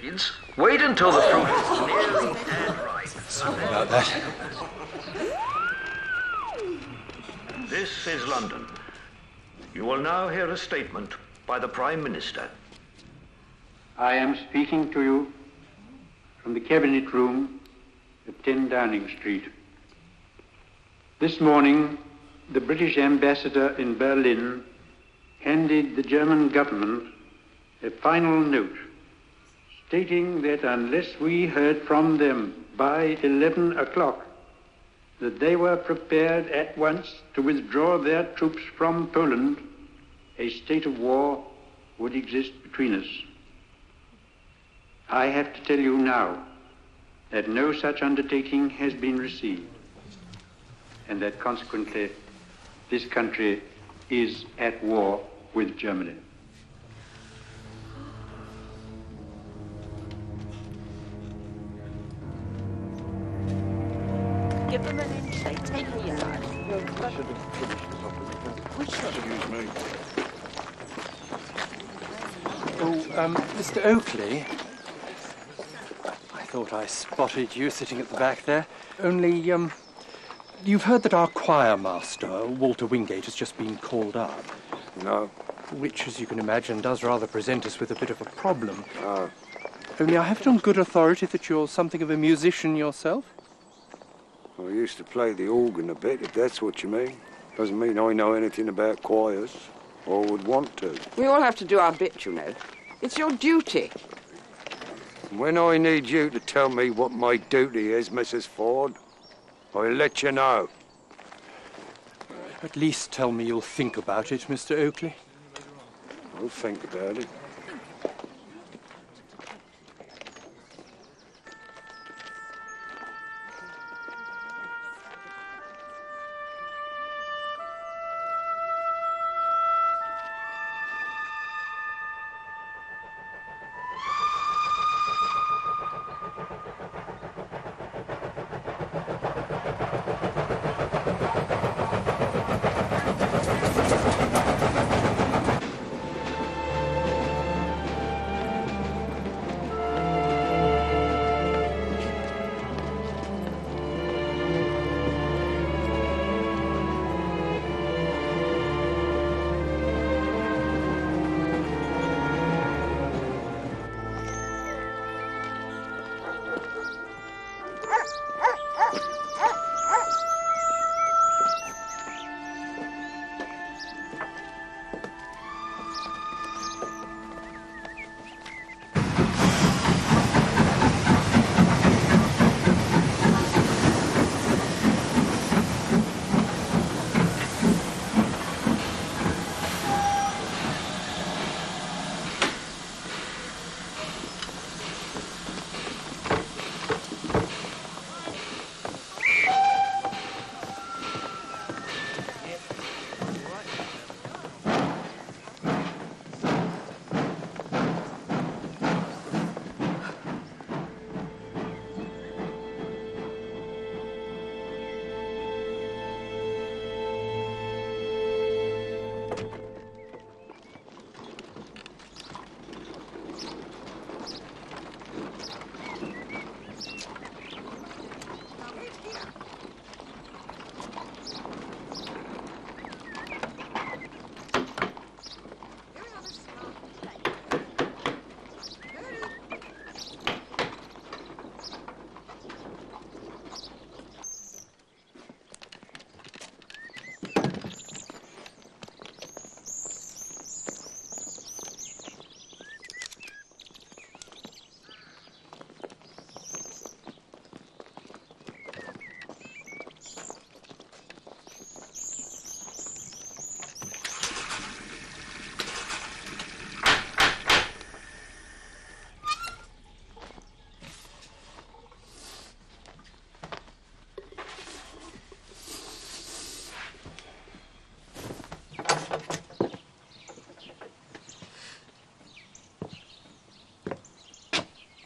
seeds. Wait until the fruit is nearly dead ripe. Sorry about that. This is London. You will now hear a statement by the Prime Minister. I am speaking to you from the Cabinet Room at 10 Downing Street. This morning, the British ambassador in Berlin handed the German government a final note stating that unless we heard from them by 11 o'clock, that they were prepared at once to withdraw their troops from Poland, a state of war would exist between us. I have to tell you now that no such undertaking has been received, and that consequently this country is at war with Germany. Give them an inch, they take a yard. I should have finished this off. We should. Excuse me. Oh, Mr. Oakley. I thought I spotted you sitting at the back there. Only, you've heard that our choir master, Walter Wingate, has just been called up. No. Which, as you can imagine, does rather present us with a bit of a problem. Oh. Only I have it on good authority that you're something of a musician yourself. I used to play the organ a bit, if that's what you mean. Doesn't mean I know anything about choirs, or would want to. We all have to do our bit, you know. It's your duty. When I need you to tell me what my duty is, Mrs. Ford, I'll let you know. At least tell me you'll think about it, Mr. Oakley. I'll think about it.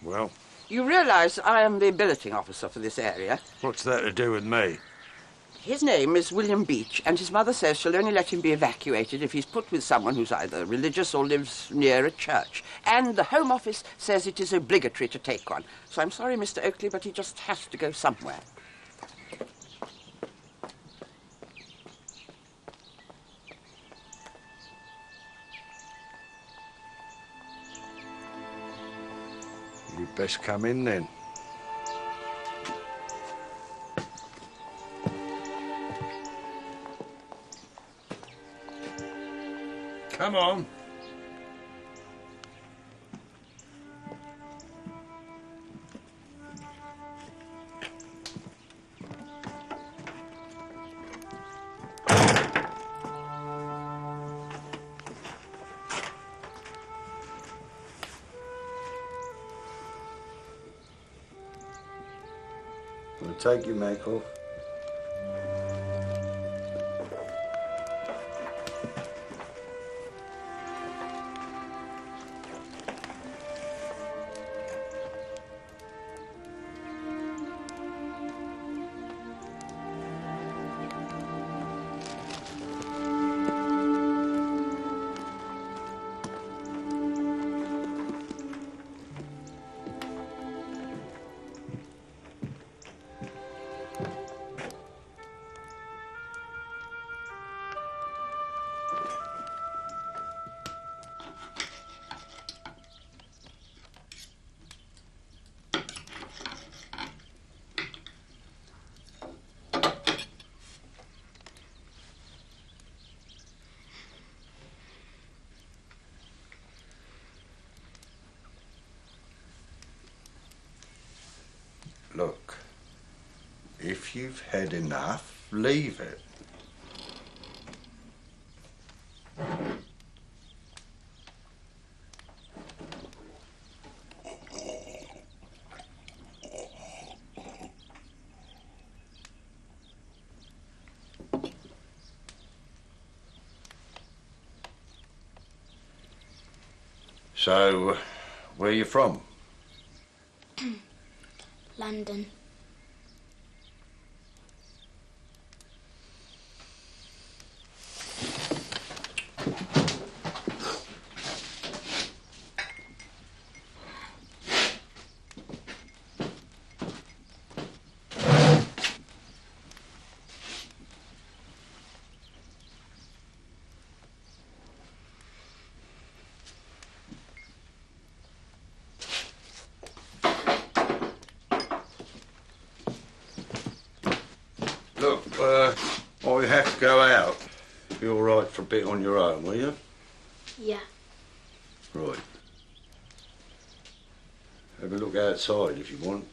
Well? You realise I am the billeting officer for this area? What's that to do with me? His name is William Beach, and his mother says she'll only let him be evacuated if he's put with someone who's either religious or lives near a church. And the Home Office says it is obligatory to take one. So I'm sorry, Mr. Oakley, but he just has to go somewhere. You'd best come in then. Come on. I'll take your make off. Look, if you've had enough, leave it. So, where are you from? London. Look, I have to go out. Be all right for a bit on your own, will you? Yeah. Right. Have a look outside if you want.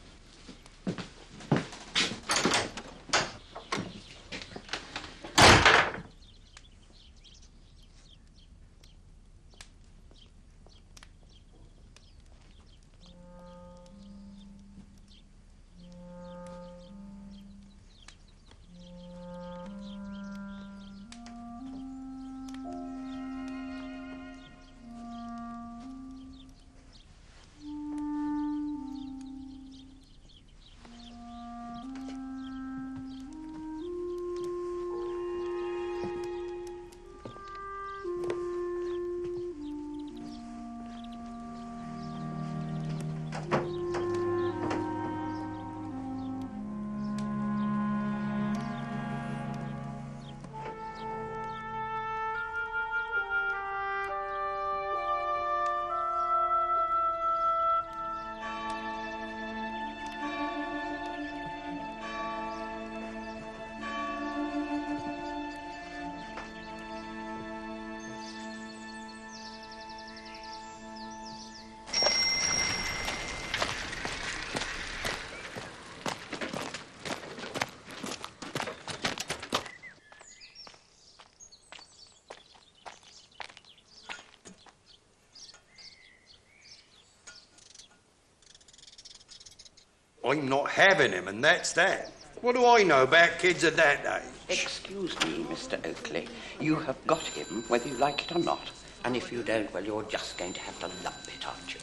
I'm not having him, and that's that. What do I know about kids at that age? Excuse me, Mr. Oakley. You have got him, whether you like it or not. And if you don't, well, you're just going to have to lump it, aren't you?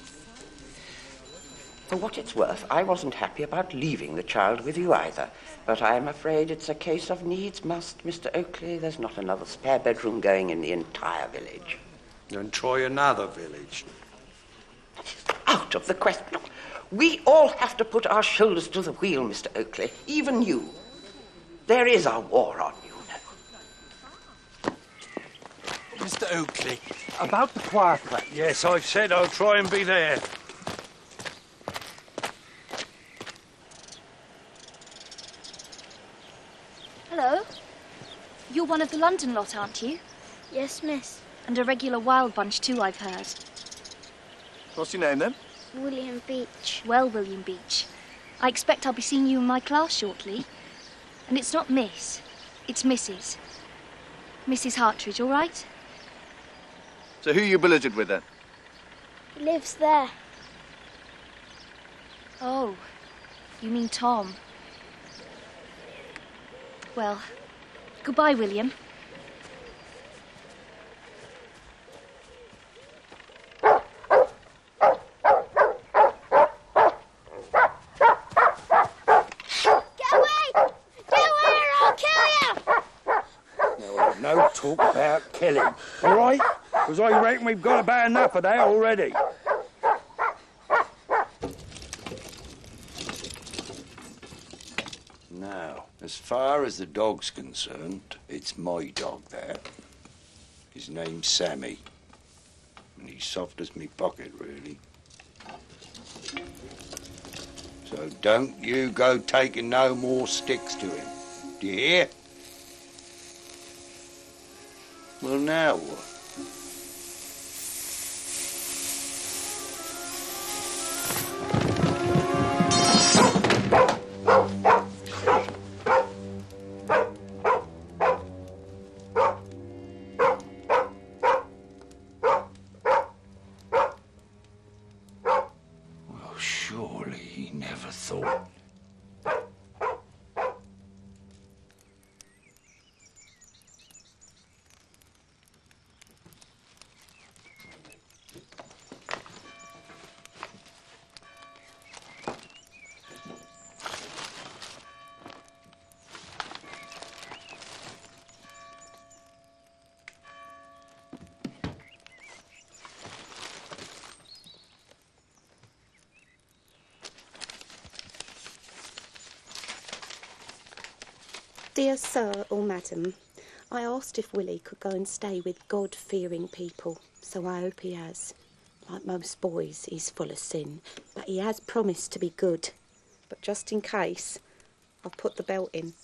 For what it's worth, I wasn't happy about leaving the child with you either. But I'm afraid it's a case of needs must, Mr. Oakley. There's not another spare bedroom going in the entire village. Then try another village. Out of the question. Look, we all have to put our shoulders to the wheel, Mr. Oakley. Even you. There is a war on, you know. Mr. Oakley, about the choir practice. Yes, I've said I'll try and be there. Hello. You're one of the London lot, aren't you? Yes, miss. And a regular wild bunch too, I've heard. What's your name, then? William Beach. Well, William Beach, I expect I'll be seeing you in my class shortly. And it's not Miss, it's Mrs. Mrs. Hartridge, all right? So who are you billeted with, then? He lives there. Oh, you mean Tom. Well, goodbye, William. No talk about killing, all right? Because I reckon we've got about enough of that already. Now, as far as the dog's concerned, it's my dog, that. His name's Sammy. And he's soft as me pocket, really. So don't you go taking no more sticks to him. Do you hear? Well, now what? Well, surely he never thought. Dear Sir or Madam, I asked if Willie could go and stay with God-fearing people, so I hope he has. Like most boys, he's full of sin, but he has promised to be good. But just in case, I've put the belt in.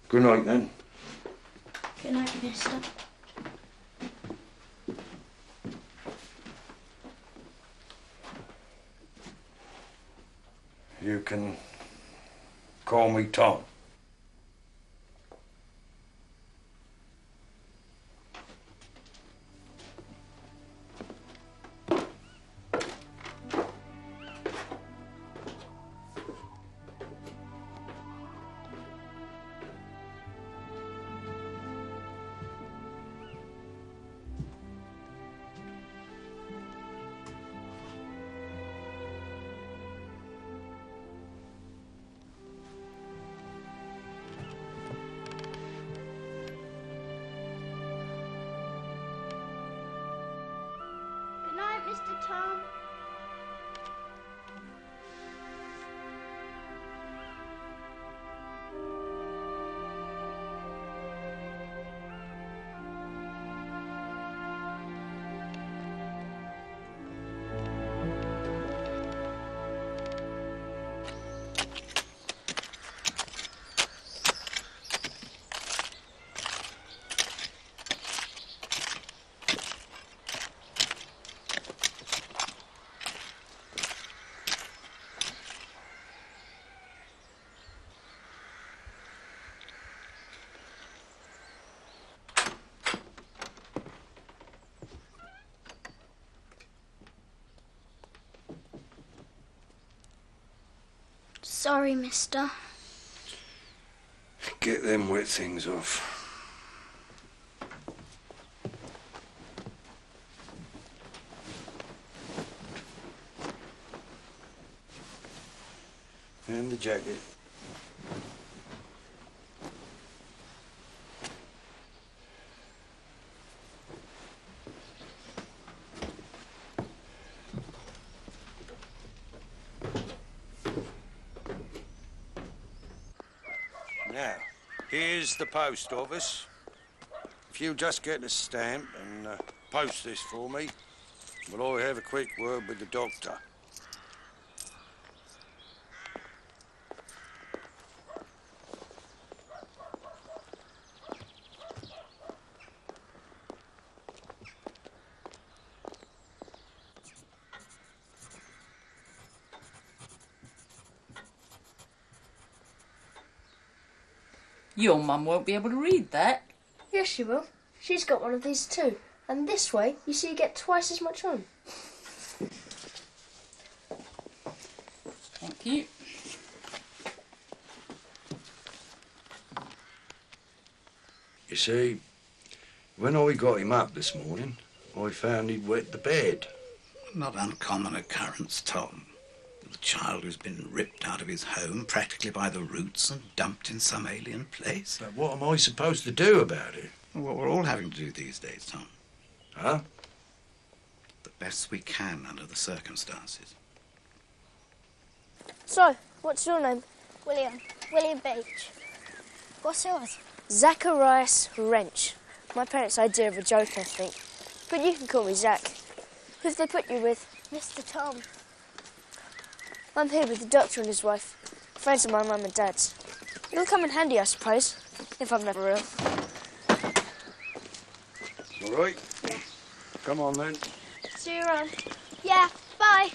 Good night, then. Good night, mister. You can call me Tom. Sorry, mister. Get them wet things off. And the jacket. Now, here's the post office. If you'll just get a stamp and post this for me, will I have a quick word with the doctor? Your mum won't be able to read that. Yes, she will. She's got one of these too. And this way, you see, you get twice as much on. Thank you. You see, when I got him up this morning, I found he'd wet the bed. Not uncommon occurrence, Tom. The child who's been ripped out of his home practically by the roots and dumped in some alien place. But what am I supposed to do about it? What we're all having to do these days, Tom. Huh? The best we can under the circumstances. So, what's your name? William. William Beach. What's yours? Zacharias Wrench. My parents' idea of a joke, I think. But you can call me Zach. Who've they put you with? Mr. Tom. I'm here with the doctor and his wife. Friends of my mum and dad's. It'll come in handy, I suppose, if I'm never ill. All right. Yeah. Come on, then. See you around. Yeah, bye.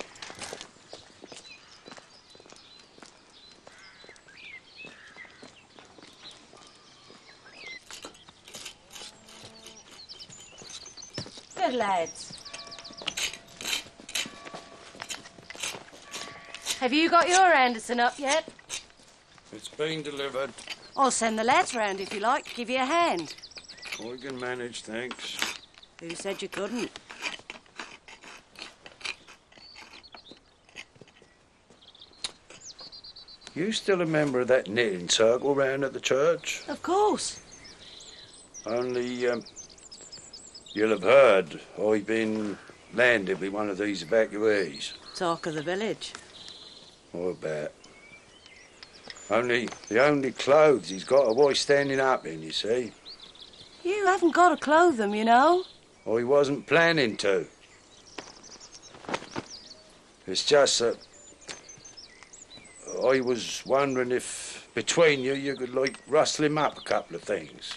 Good lads. Have you got your Anderson up yet? It's been delivered. I'll send the lads round if you like, give you a hand. I can manage, thanks. Who said you couldn't? You still a member of that knitting circle round at the church? Of course. Only, you'll have heard I've been landed with one of these evacuees. Talk of the village. I bet. Only the only clothes he's got are what he's standing up in, you see. You haven't got to clothe them, you know. Or he wasn't planning to. It's just that I was wondering if between you could, like, rustle him up a couple of things.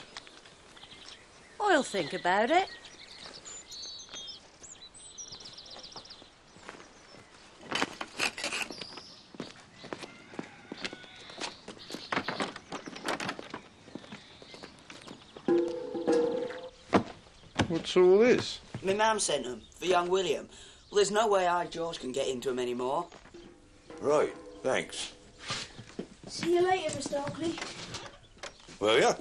I'll think about it. What's all this? My mum sent them for young William. Well, there's no way I, George, can get into them anymore. Right, thanks. See you later, Mr. Oakley. Will ya?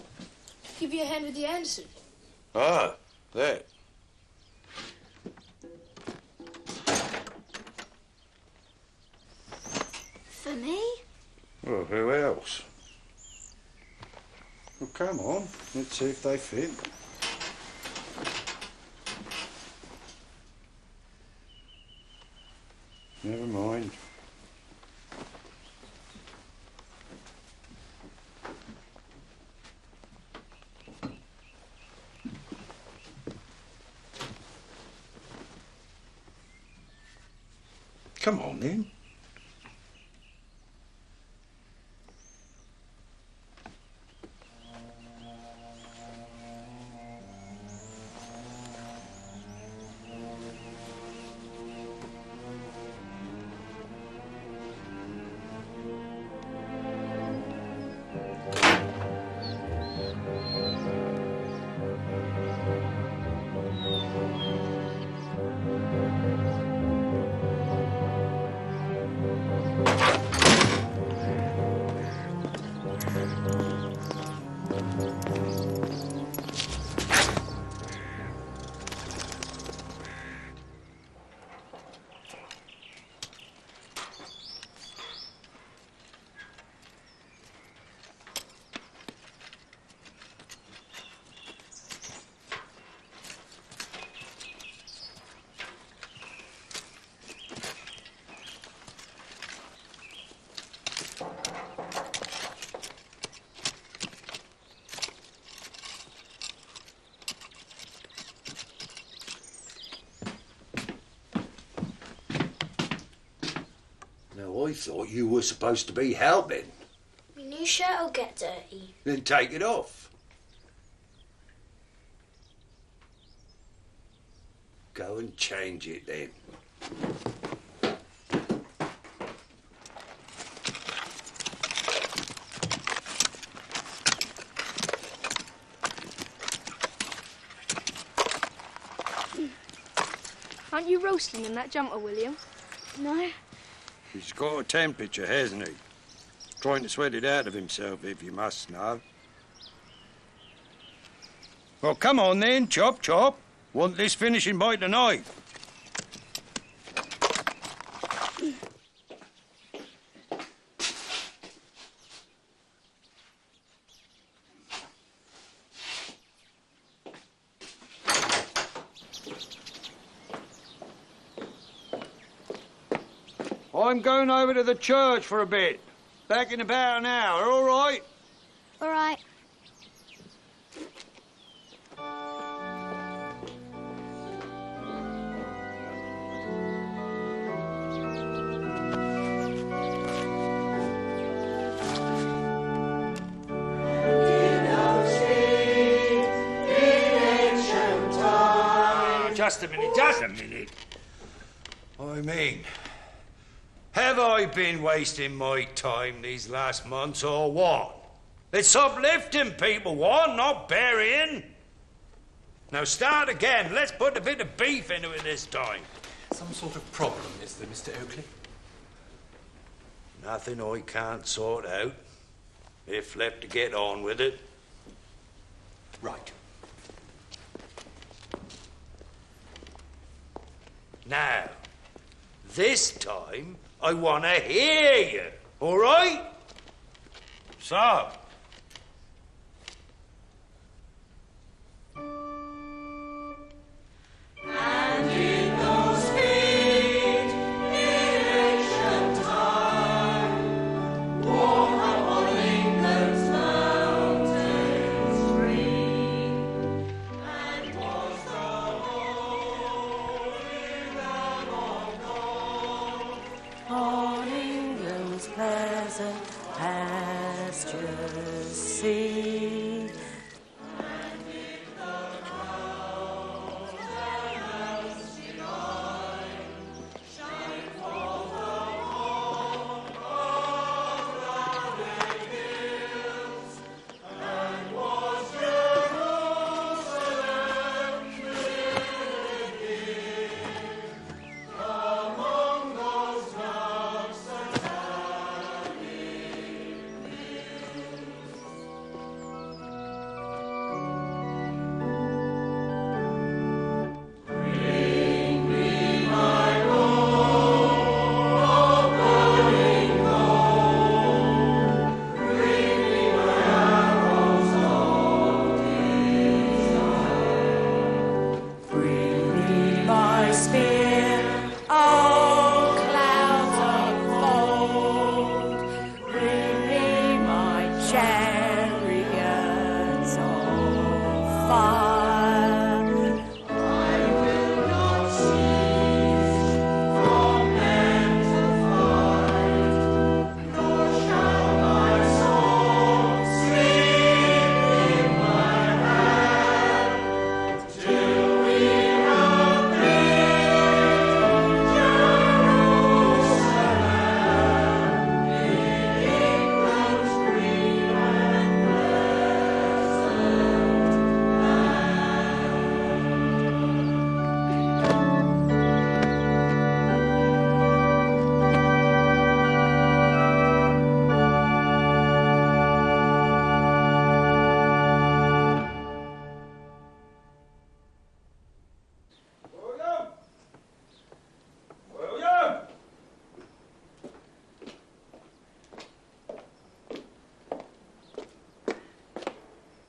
Give you a hand with the Anderson. Ah, that. For me? Well, who else? Well, come on. Let's see if they fit. Never mind. Come on, then. Now, I thought you were supposed to be helping. My new shirt will get dirty. Then take it off. Go and change it then. Aren't you roasting in that jumper, William? No. He's got a temperature, hasn't he? Trying to sweat it out of himself, if you must know. Well, come on then, chop, chop. Want this finishing by tonight? I'm going over to the church for a bit. Back in about an hour, all right? All right. Just a minute, just a minute. I mean, have I been wasting my time these last months or what? It's uplifting people, what, not burying. Now start again. Let's put a bit of beef into it this time. Some sort of problem, is there, Mr. Oakley? Nothing I can't sort out, if left to get on with it. Right. Now, this time, I want to hear you, all right? So... And in those sweet election time, walk upon Lincoln's mountains green, and was the holy Lamb of God on England's pleasant pastures seen.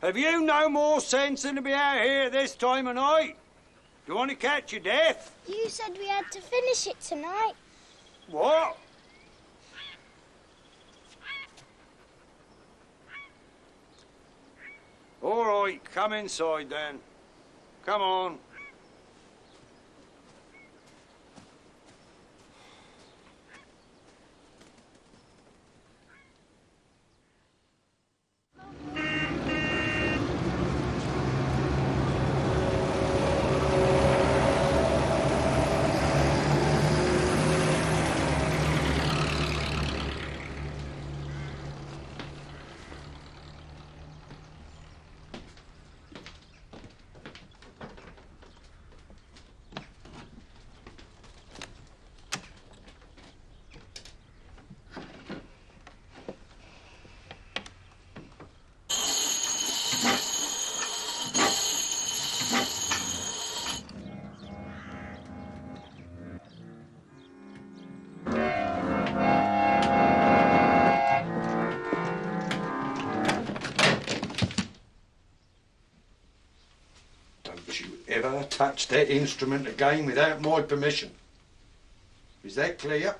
Have you no more sense than to be out here this time of night? Do you want to catch your death? You said we had to finish it tonight. What? All right, come inside then. Come on. Ever touch that instrument again without my permission. Is that clear?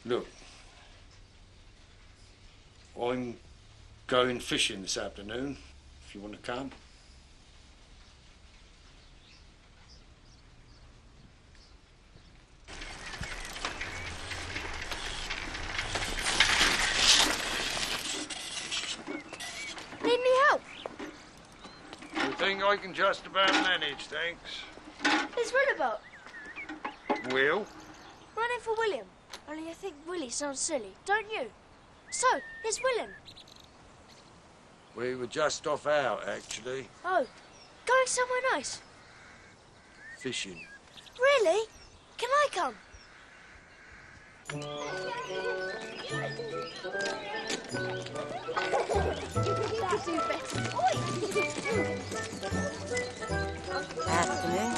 Look, I'm going fishing this afternoon, if you want to come. I can just about manage, thanks. There's Will about. Will? Running for William. Only I think Willie sounds silly, don't you? So, here's William. We were just off out, actually. Oh, going somewhere nice? Fishing. Really? Can I come? Afternoon.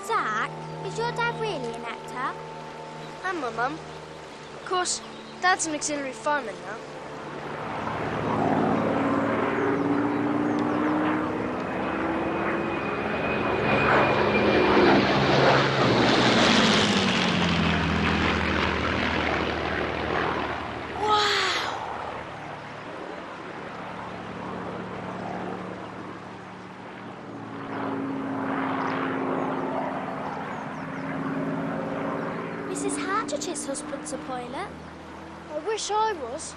Zach, is your dad really an actor? And my mum. Of course, Dad's an auxiliary fireman now. Mrs. Hartridge's husband's a pilot. I wish I was.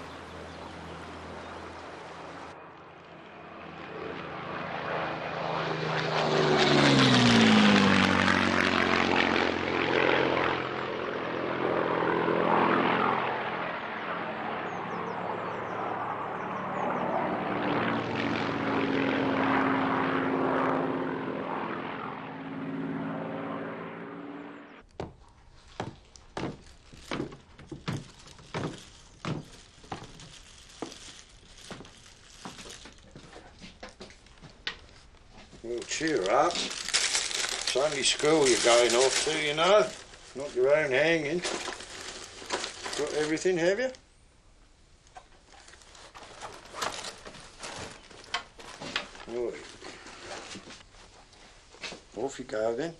Well, cheer up. Sunday school you're going off to, you know. Not your own hanging. Got everything, have you? Right. Off you go then.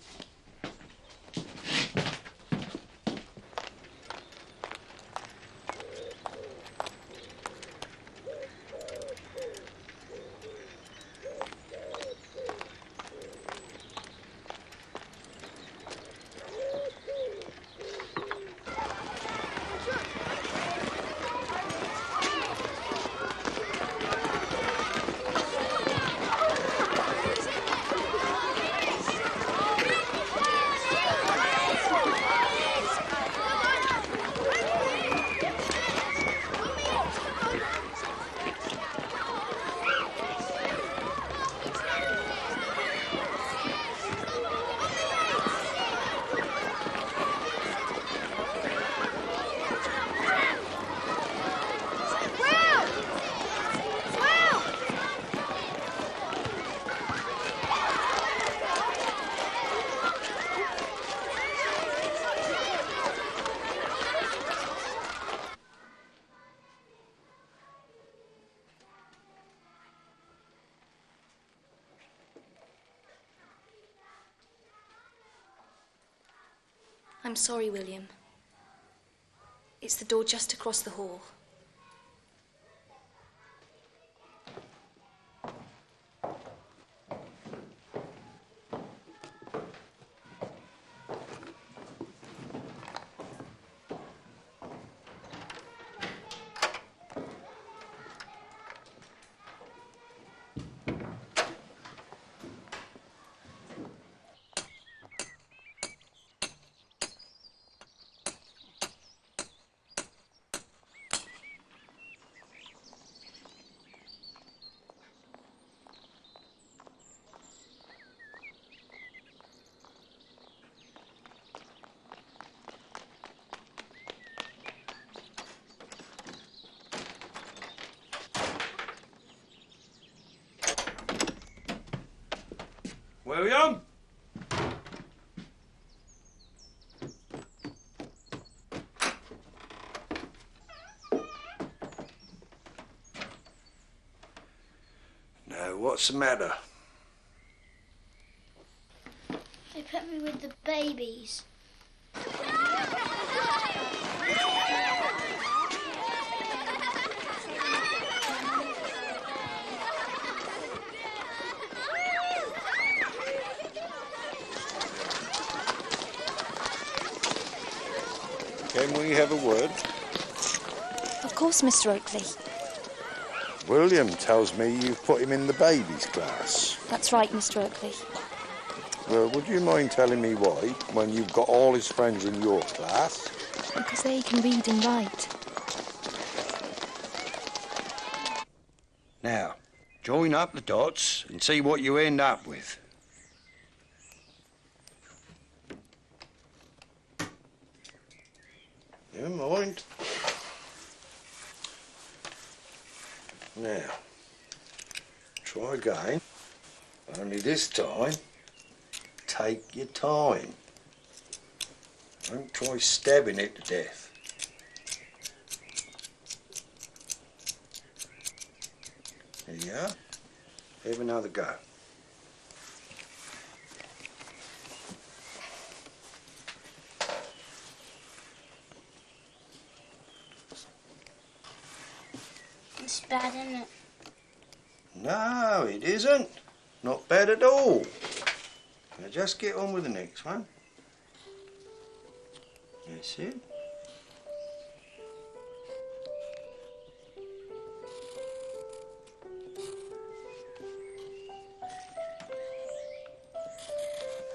I'm sorry, William. It's the door just across the hall. William? Now, what's the matter? They put me with the babies. Can we have a word? Of course, Mr. Oakley. William tells me you've put him in the babies class. That's right, Mr. Oakley. Well, would you mind telling me why, when you've got all his friends in your class? Because they can read and write. Now, join up the dots and see what you end up with. Never mind. Now, try again. Only this time, take your time. Don't try stabbing it to death. There you are. Have another go. It's bad, isn't it? No, it isn't. Not bad at all. Now just get on with the next one. That's it.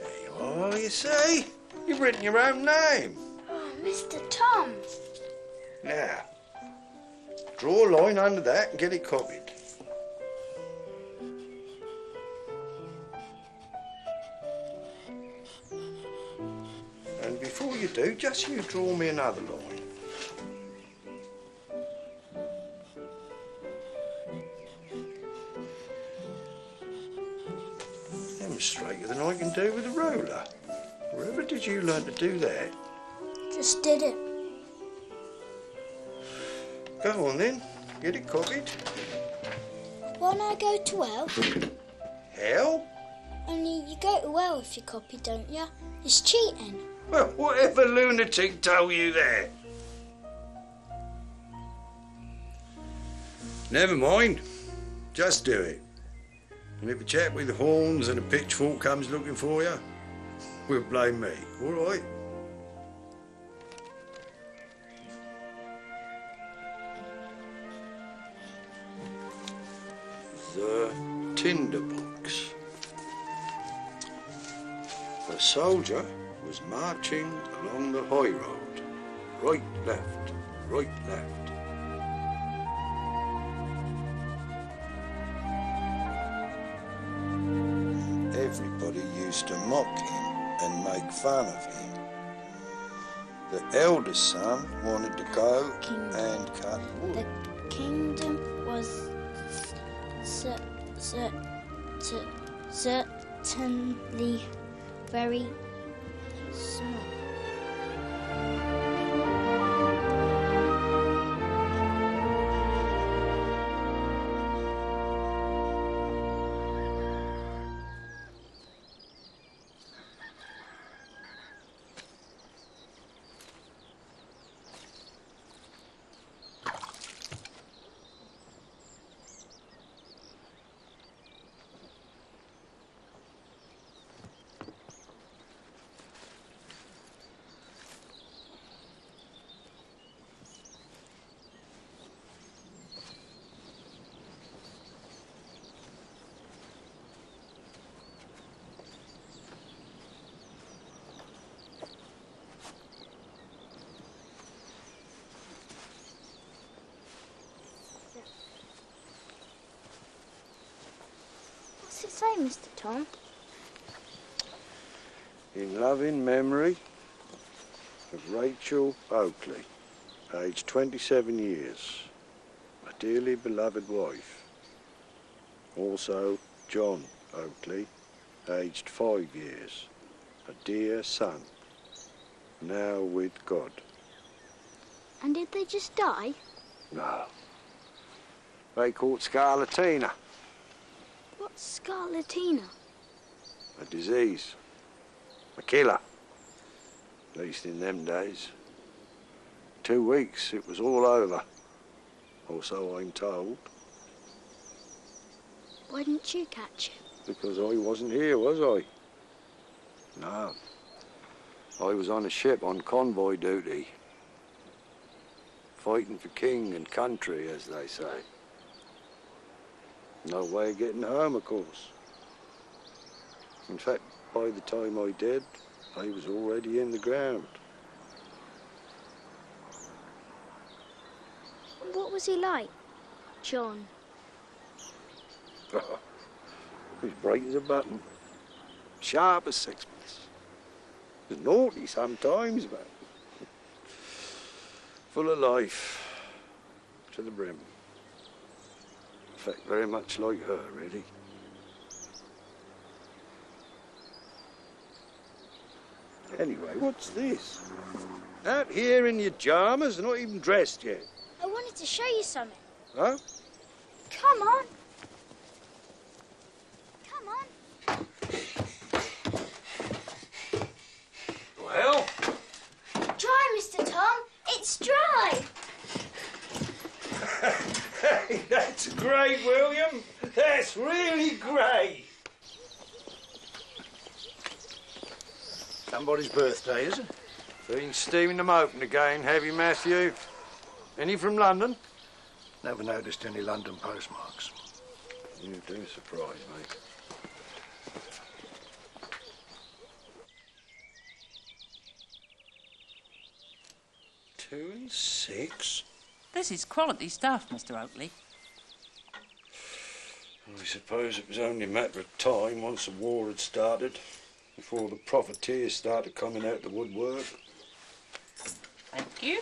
There you are, you see? You've written your own name. Oh, Mr. Tom. Now, draw a line under that and get it copied. And before you do, just you draw me another line. Them straighter than I can do with a roller. Wherever did you learn to do that? Just did it. Go on then, get it copied. Won't I go to hell? Hell? Only you go to hell if you copy, don't you? It's cheating. Well, whatever lunatic told you that? Never mind. Just do it. And if a chap with horns and a pitchfork comes looking for you, we'll blame me, all right? The tinderbox. A soldier was marching along the high road. Right, left, right, left. Everybody used to mock him and make fun of him. The eldest son wanted to go and cut wood. The kingdom was certainly very small. say, Mr. Tom? In loving memory of Rachel Oakley, aged 27 years, a dearly beloved wife. Also, John Oakley, aged 5 years, a dear son, now with God. And did they just die? No. They caught scarlatina, What's scarlatina? a disease, a killer, at least in them days. 2 weeks, it was all over, or so I'm told. Why didn't you catch it? Because I wasn't here, was I? No. I was on a ship on convoy duty, fighting for king and country, as they say. No way of getting home, of course. In fact, by the time I did, I was already in the ground. What was he like, John? He was bright as a button, sharp as sixpence. He was naughty sometimes, but full of life to the brim. In fact, very much like her, really. Anyway, what's this? Out here in your pyjamas, not even dressed yet. I wanted to show you something. Huh? Come on. Come on. Well? Dry, Mr. Tom. It's dry. Hey, that's great, William. That's really great. Somebody's birthday, is it? Been steaming them open again, have you, Matthew? Any from London? Never noticed any London postmarks. You do surprise me. Two and 6? This is quality stuff, Mr. Oakley. I suppose it was only a matter of time once the war had started, before the profiteers started coming out the woodwork. Thank you.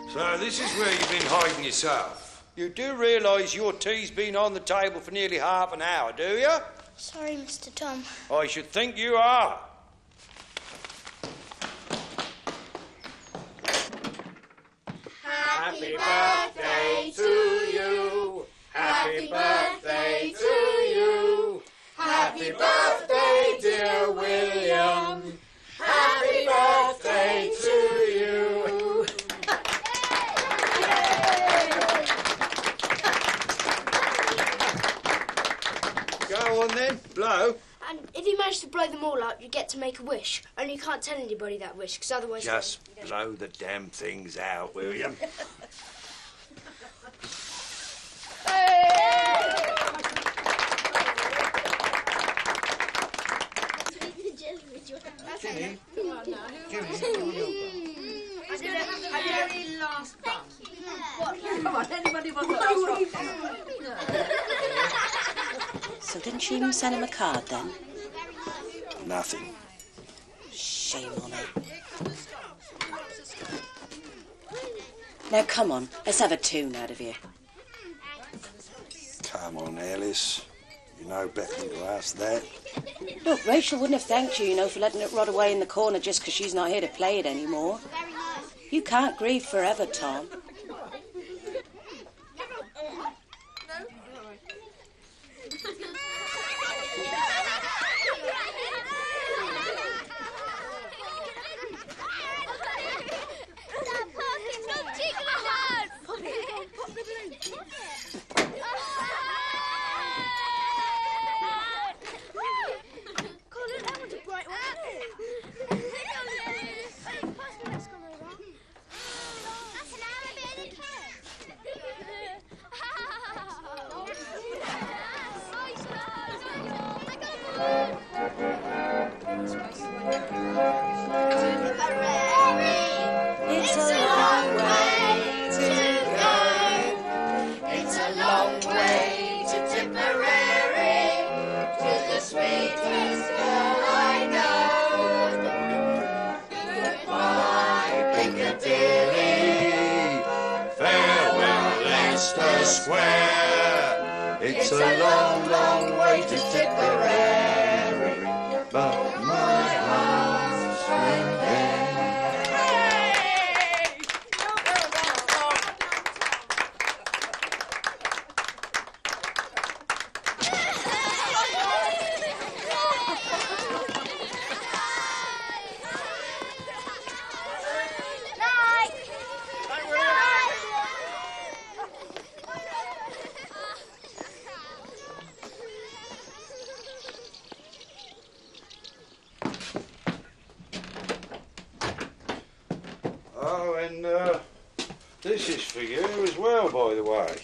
So this is where you've been hiding yourself. You do realise your tea's been on the table for nearly half an hour, do you? Sorry, Mr. Tom. I should think you are. Happy birthday to you. Happy birthday to you. Happy birthday, dear William. Happy birthday to you. Go on then, blow. And if you manage to blow them all out, you get to make a wish. Only you can't tell anybody that wish, because otherwise... Just blow the damn things out, will you? Jimmy. Come on now. I did a very last bun. What? Come on, anybody want the last one? So didn't you even send him a card then? Nothing. Shame on her. Now come on, let's have a tune out of you. Come on, Alice. You know better than to ask that. Look, Rachel wouldn't have thanked you, for letting it rot away in the corner just because she's not here to play it anymore. You can't grieve forever, Tom. It's a long way to go. It's a long way to Tipperary, to the sweetest girl I know. Goodbye, Piccadilly. Farewell, Leicester Square. It's a long, long way to Tipperary, but my heart's there. Oh, and this is for you as well, by the way.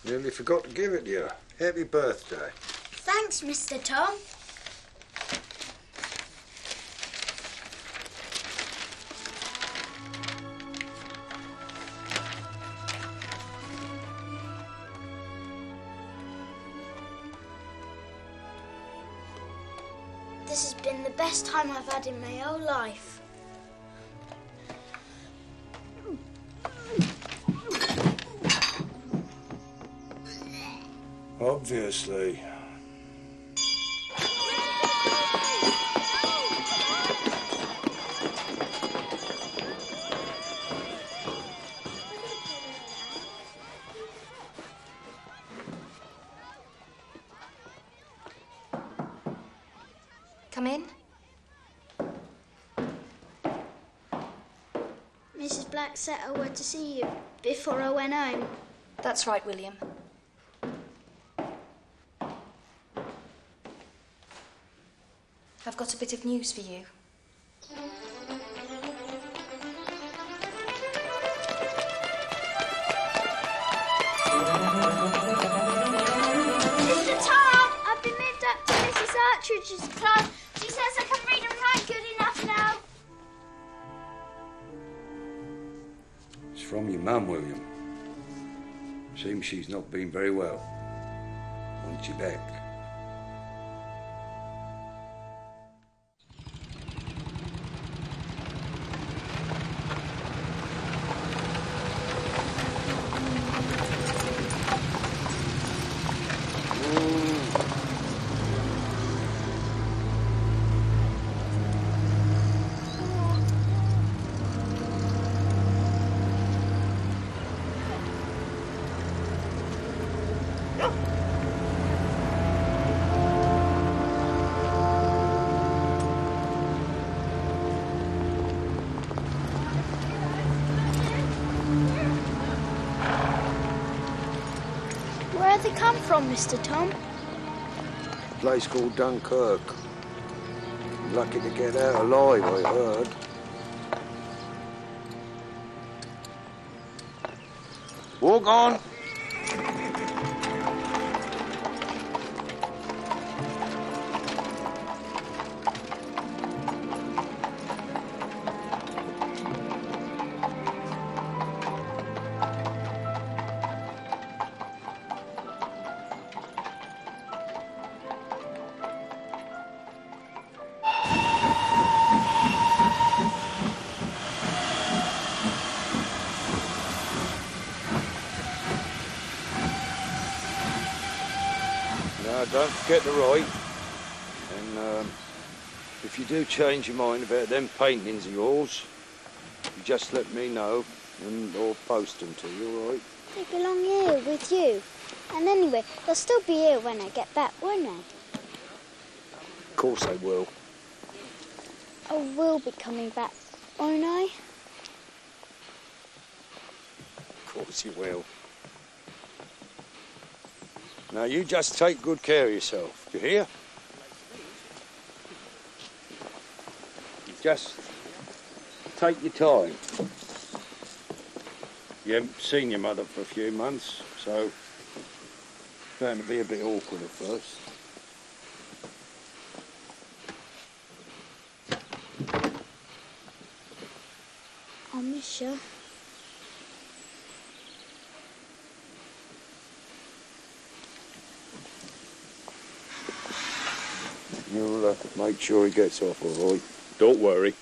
Nearly forgot to give it to you. Happy birthday. Thanks, Mr. Tom. This has been the best time I've had in my whole life. Obviously. Come in. Mrs. Black said I were to see you before I went home. That's right, William. I've got a bit of news for you. Mr. Tom, I've been moved up to Mrs. Artridge's class. She says I can read and write good enough now. It's from your mum, William. Seems she's not been very well. Wants you back. Where have they come from, Mr. Tom? place called Dunkirk. Lucky to get out alive, I heard. Walk on. Don't forget to write. And if you do change your mind about them paintings of yours, you just let me know and I'll post them to you, all right? They belong here with you. And anyway, they'll still be here when I get back, won't they? Of course they will. I will be coming back, won't I? Of course you will. Now, you just take good care of yourself, you hear? You just take your time. You haven't seen your mother for a few months, so it's going to be a bit awkward at first. I'll miss you. You'll make sure he gets off all right. Don't worry.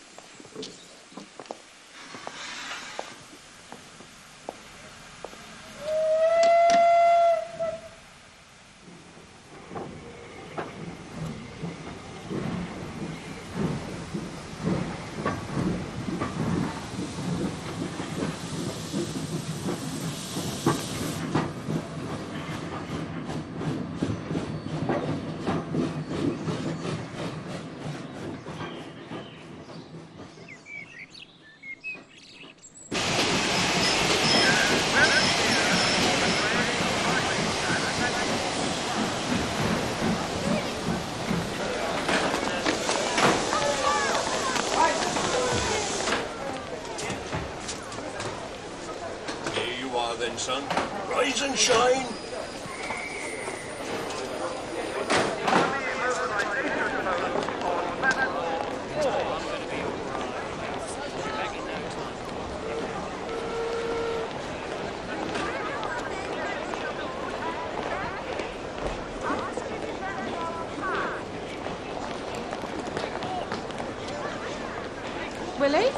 Son. Rise and shine. Willie?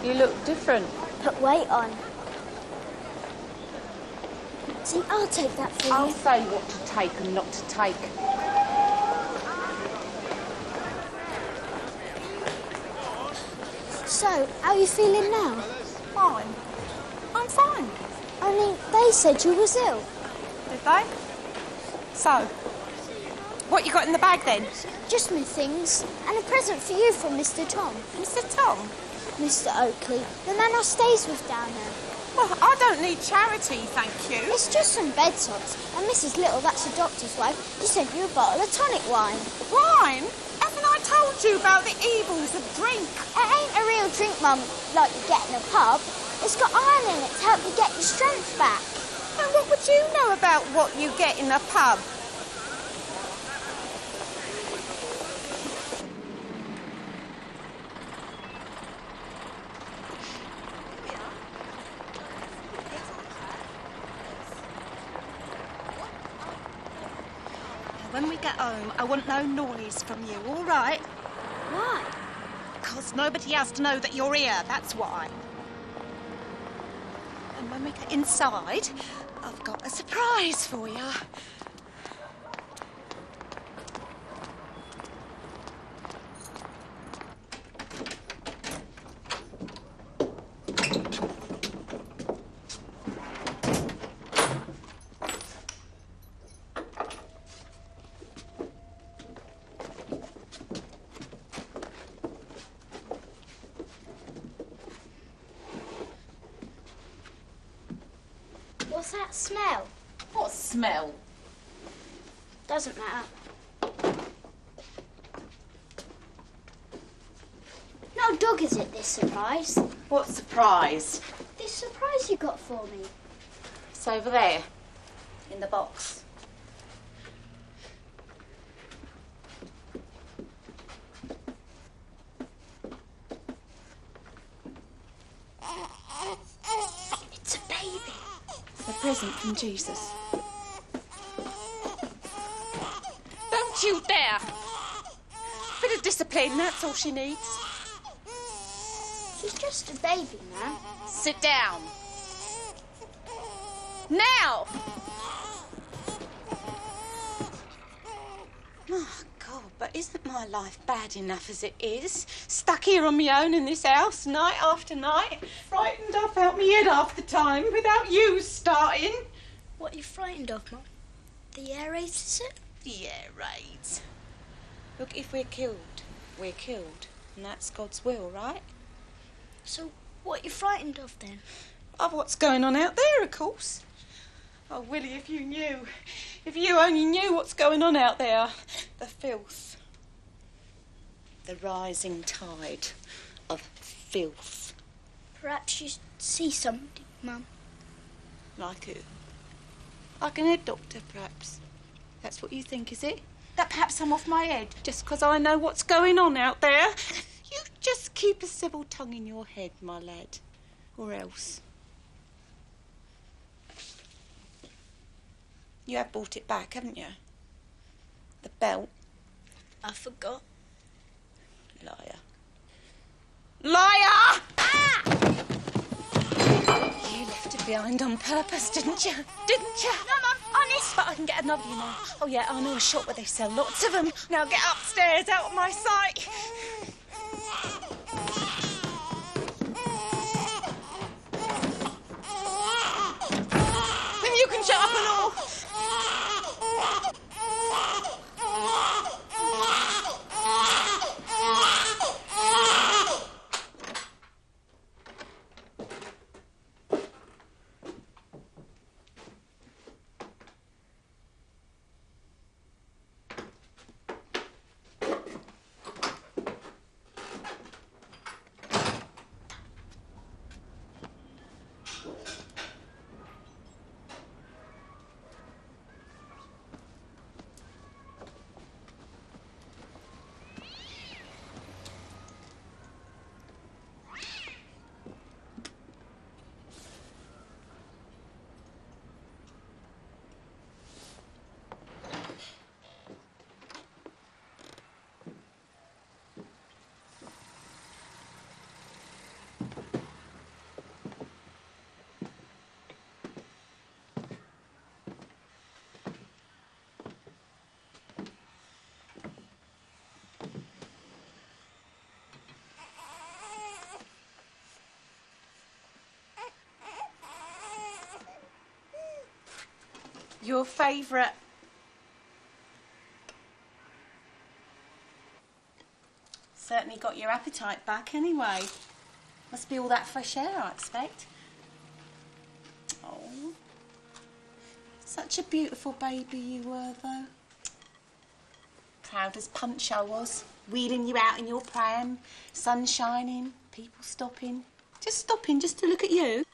You look different. Put weight on. See, I'll take that for I'll you. say what to take and not to take. So, how are you feeling now? Fine. I'm fine. Only they said you was ill. Did they? So, what you got in the bag then? Just my things. And a present for you from Mr. Tom. Mr. Tom? Mr. Oakley, the man I stays with down there. Well, I don't need charity, thank you. It's just some bed sods. And Mrs. Little, that's the doctor's wife, she sent you a bottle of tonic wine. Wine? Haven't I told you about the evils of drink? It ain't a real drink, Mum, like you get in a pub. It's got iron in it to help you get your strength back. And what would you know about what you get in a pub? When we get home, I want no noise from you, all right? Why? Because nobody has to know that you're here, that's why. And when we get inside, I've got a surprise for you. What's that smell? What smell? Doesn't matter. No dog, is it, this surprise? What surprise? This surprise you got for me. It's over there, in the box. It's a baby. It's a present from Jesus. Don't you dare! Bit of discipline, that's all she needs. She's just a baby, Mum. Sit down. Now! Oh, God, but isn't my life bad enough as it is? Stuck here on my own in this house, night after night, frightened up out my head half the time, without you starting. What are you frightened of, Mum? The air raids, is it? The air raids. Look, if we're killed, we're killed. And that's God's will, right? So, what are you frightened of, then? Of what's going on out there, of course. Oh, Willie, if you knew. If you only knew what's going on out there. The filth. The rising tide of filth. Perhaps you see something, Mum. Like who? Like an head doctor, perhaps. That's what you think, is it? That perhaps I'm off my head, just 'cause I know what's going on out there. You just keep a civil tongue in your head, my lad. Or else. You have brought it back, haven't you? The belt. I forgot. Liar. Liar! Ah! You left it behind on purpose, didn't you? Didn't you? No, Mum, honest. But I can get another, you know. Oh, yeah, I know a shop where they sell lots of them. Now get upstairs, out of my sight. Then you can shut up and all. Your favourite. Certainly got your appetite back anyway. Must be all that fresh air, I expect. Oh. Such a beautiful baby you were, though. Proud as punch I was. Wheeling you out in your pram. Sun shining. People stopping. Just stopping just to look at you.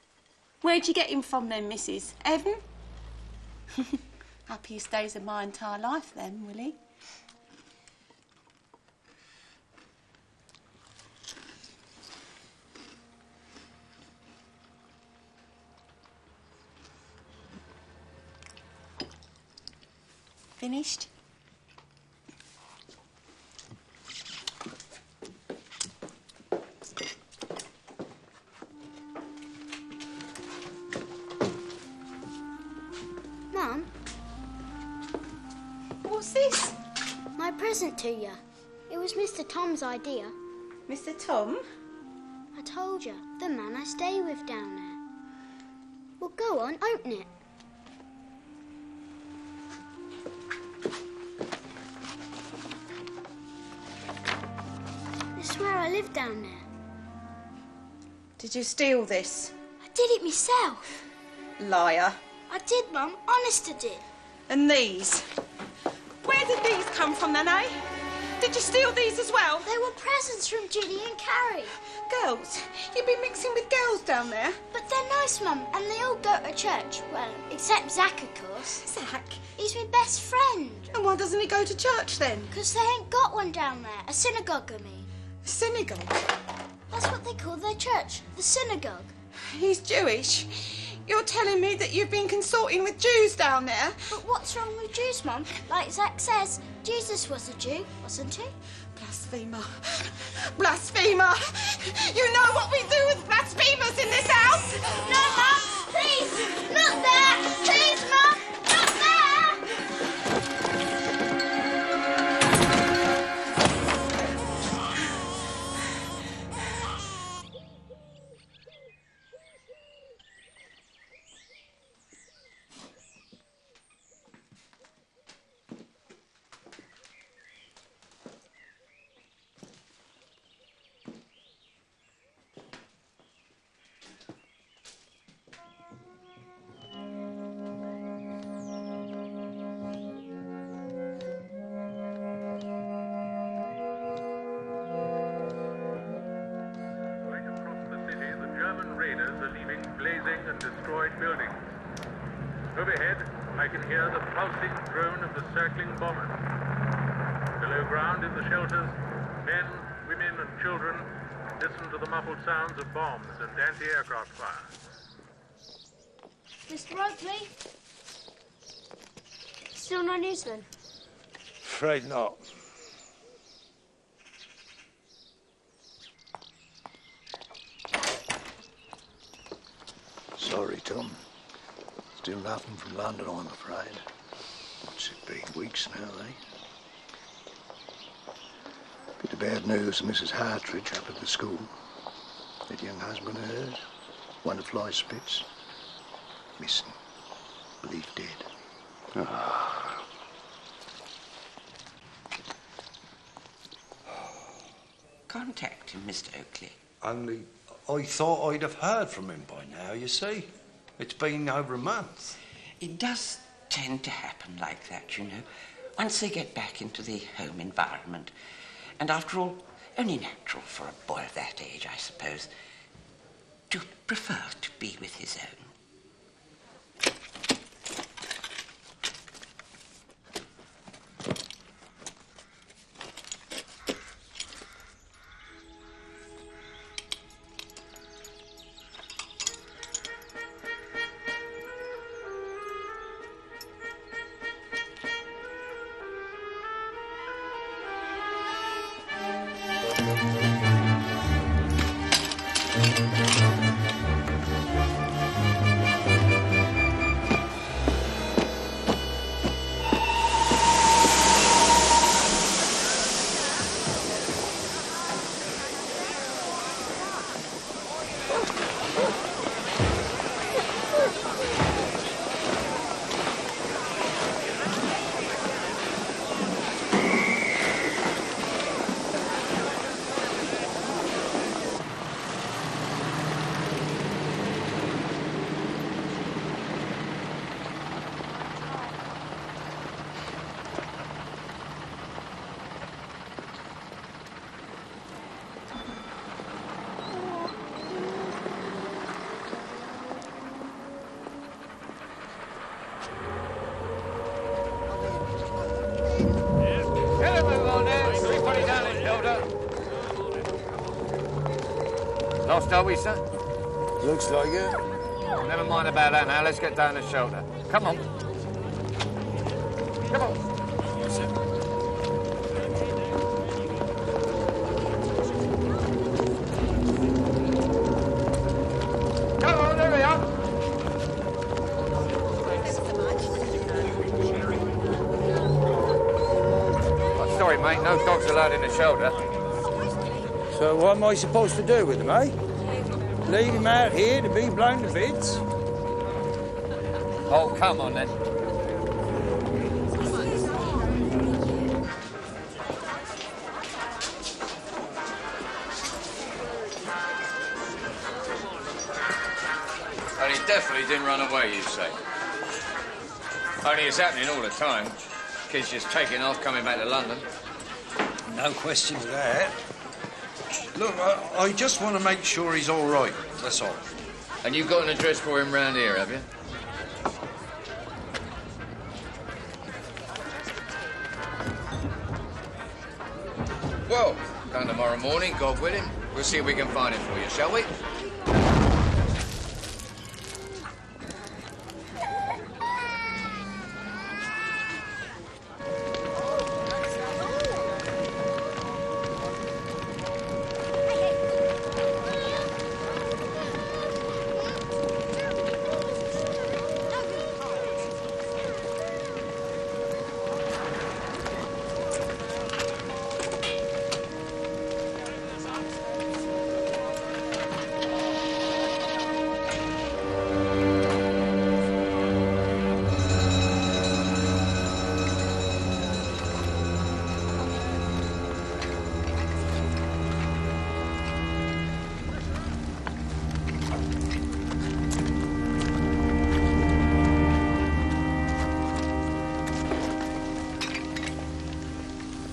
Where'd you get him from then, missus? Heaven? Happiest days of my entire life then, Willie. Finished? Mum? What's this? My present to you. It was Mr. Tom's idea. Mr. Tom? I told you, the man I stay with down there. Well, go on, open it. This is where I live down there. Did you steal this? I did it myself. Liar. I did, Mum. Honest, I did. And these? Where did these come from then, eh? Did you steal these as well? They were presents from Ginny and Carrie. Girls? You've been mixing with girls down there? But they're nice, Mum, and they all go to church. Well, except Zach, of course. Zach? He's my best friend. And why doesn't he go to church then? Because they ain't got one down there. A synagogue, I mean. A synagogue? That's what they call their church, the synagogue. He's Jewish. You're telling me that you've been consorting with Jews down there? But what's wrong with Jews, Mum? Like Zach says, Jesus was a Jew, wasn't he? Blasphemer. Blasphemer! You know what we do with blasphemers in this house? No, Mum! Please! Not there! Please, Mum! Not there! And destroyed buildings. Overhead, I can hear the pulsing drone of the circling bombers. Below ground in the shelters, men, women and children listen to the muffled sounds of bombs and anti-aircraft fire. Mr. Oakley? Still no news then? Afraid not. Sorry, Tom. Still nothing from London, I'm afraid. What's it been, weeks now, eh? Bit of bad news from Mrs. Hartridge up at the school. That young husband of hers, one of Fly Spitz, missing. Believed dead. Contact him, Mr. Oakley. Only I thought I'd have heard from him by now, you see. It's been over a month. It does tend to happen like that, you know, once they get back into the home environment. And after all, only natural for a boy of that age, I suppose, to prefer to be with his own. Lost, are we, sir? Looks like it. Never mind about that now. Let's get down the shelter. Come on. Come on. Come on, there we are. Oh, sorry, mate. No dogs allowed in the shelter. So what am I supposed to do with him, eh? Leave him out here to be blown to bits? Oh, come on, then. And he definitely didn't run away, you say? Only it's happening all the time. Kids just taking off, coming back to London. No question of that. Look, I just want to make sure he's all right, that's all. And you've got an address for him round here, have you? Well, come tomorrow morning, God willing. We'll see if we can find him for you, shall we?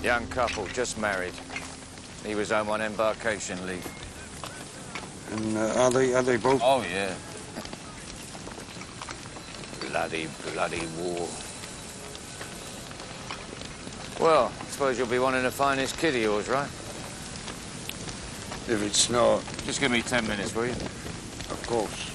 Young couple, just married. He was home on embarkation leave. And are they both? Oh, yeah. Bloody war. Well, I suppose you'll be wanting to find this kid of yours, right? If it's not... Just give me 10 minutes, will you? Of course.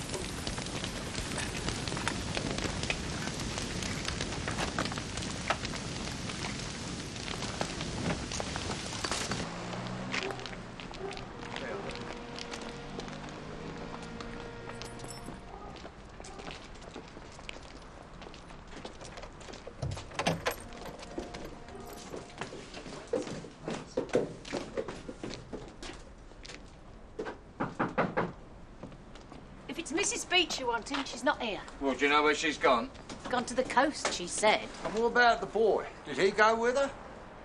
Mrs. Beach you wanting? She's not here. Well, do you know where she's gone? Gone to the coast, she said. And what about the boy? Did he go with her?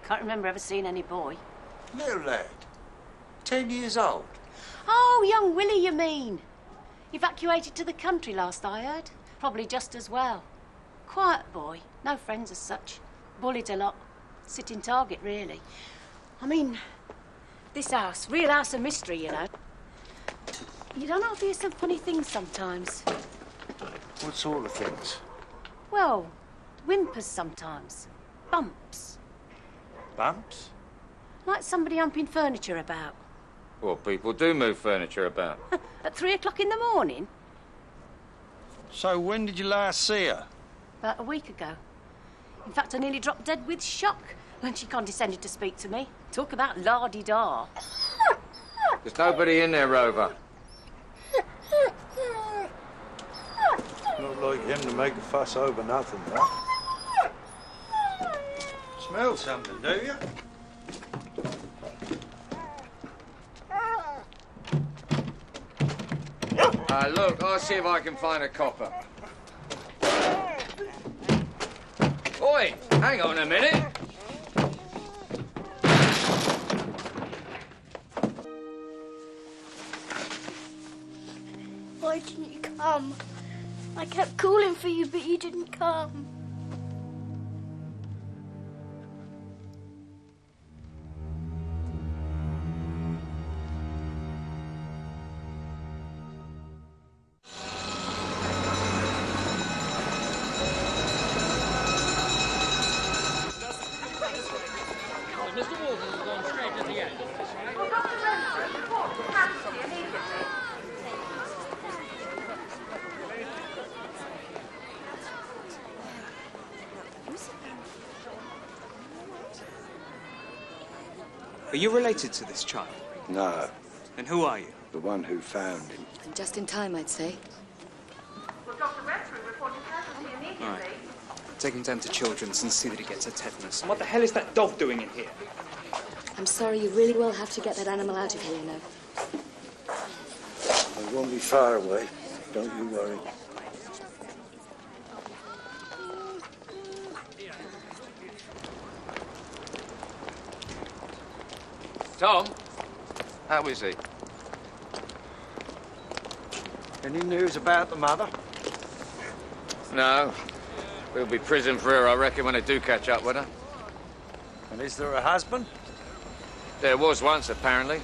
Can't remember ever seeing any boy. Little lad. 10 years old. Oh, young Willie, you mean? Evacuated to the country last I heard. Probably just as well. Quiet boy. No friends as such. Bullied a lot. Sitting target, really. I mean, this house, real house of mystery, you know. You don't know, hear some funny things sometimes. What sort of things? Well, whimpers sometimes. Bumps. Bumps? Like somebody humping furniture about. Well, people do move furniture about. At 3 o'clock in the morning? So when did you last see her? About a week ago. In fact, I nearly dropped dead with shock when she condescended to speak to me. Talk about la-di-da. There's nobody in there, Rover. Not like him to make a fuss over nothing, though. Smell something, do you? Look, I'll see if I can find a copper. Oi, hang on a minute. Why didn't you come? I kept calling for you, but you didn't come. Mr. Walton has gone straight to the end. Are you related to this child? No. And who are you? The one who found him. Just in time, I'd say. All right. Take him down to Children's and see that he gets a tetanus. And what the hell is that dog doing in here? I'm sorry, you really will have to get that animal out of here, you know. It won't be far away. Don't you worry. Tom, how is he? Any news about the mother? No. We'll be prison for her, I reckon, when they do catch up with her. And is there a husband? There was once, apparently.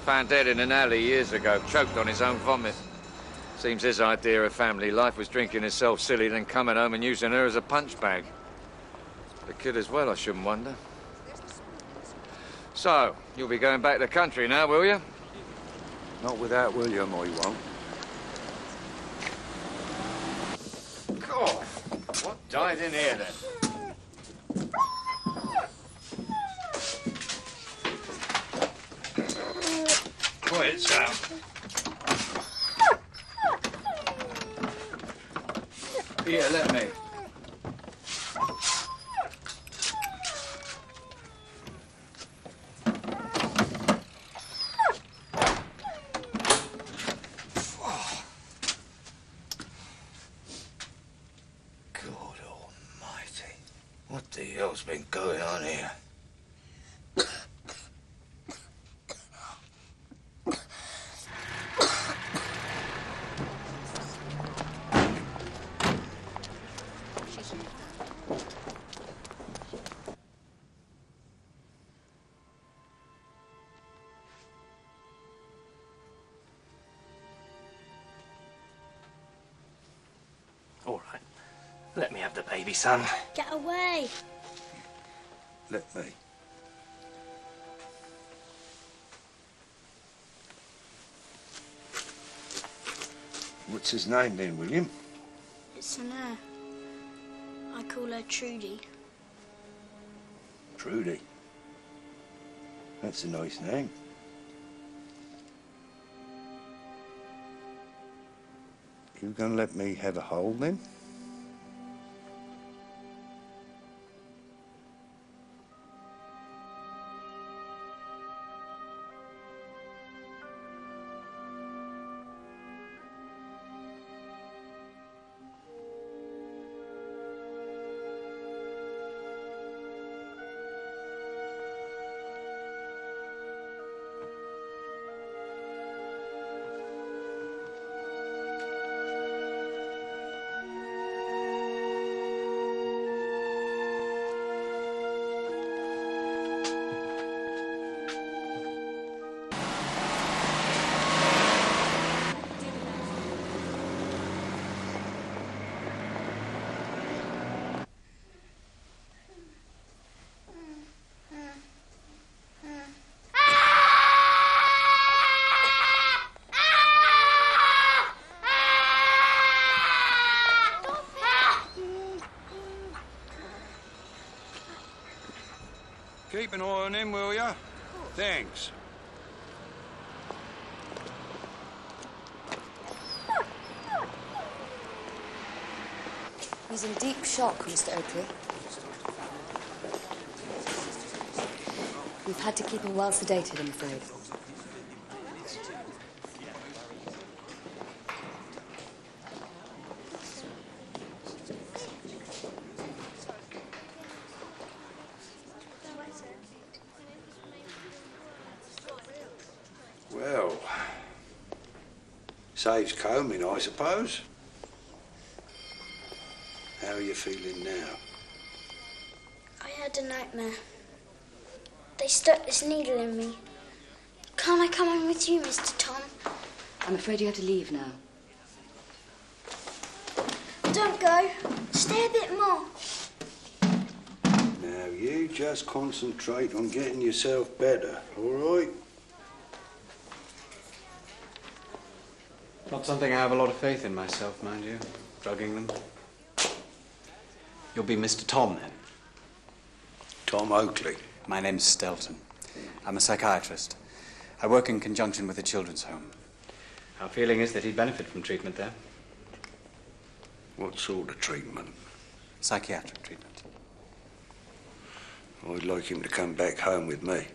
Found dead in an alley years ago, choked on his own vomit. Seems his idea of family life was drinking himself silly, then coming home and using her as a punch bag. The kid as well, I shouldn't wonder. So, you'll be going back to the country now, will you? Not without William, I won't. God, what died in here then? Quiet, Sam. Here, let me. What the hell's been going on here? All right. Let me have the baby, son. Get away. Let me. What's his name then, William? It's an her. I call her Trudy. Trudy. That's a nice name. You gonna let me have a hold then? Keep an eye on him, will ya? Thanks. He's in deep shock, Mr. Oakley. We've had to keep him well sedated, I'm afraid. Well, saves combing, I suppose. How are you feeling now? I had a nightmare. They stuck this needle in me. Can't I come in with you, Mr. Tom? I'm afraid you have to leave now. Don't go. Stay a bit more. Now, you just concentrate on getting yourself better, all right? Not something I have a lot of faith in myself, mind you, drugging them. You'll be Mr. Tom, then? Tom Oakley. My name's Stelton. I'm a psychiatrist. I work in conjunction with a children's home. Our feeling is that he'd benefit from treatment there. What sort of treatment? Psychiatric treatment. I'd like him to come back home with me.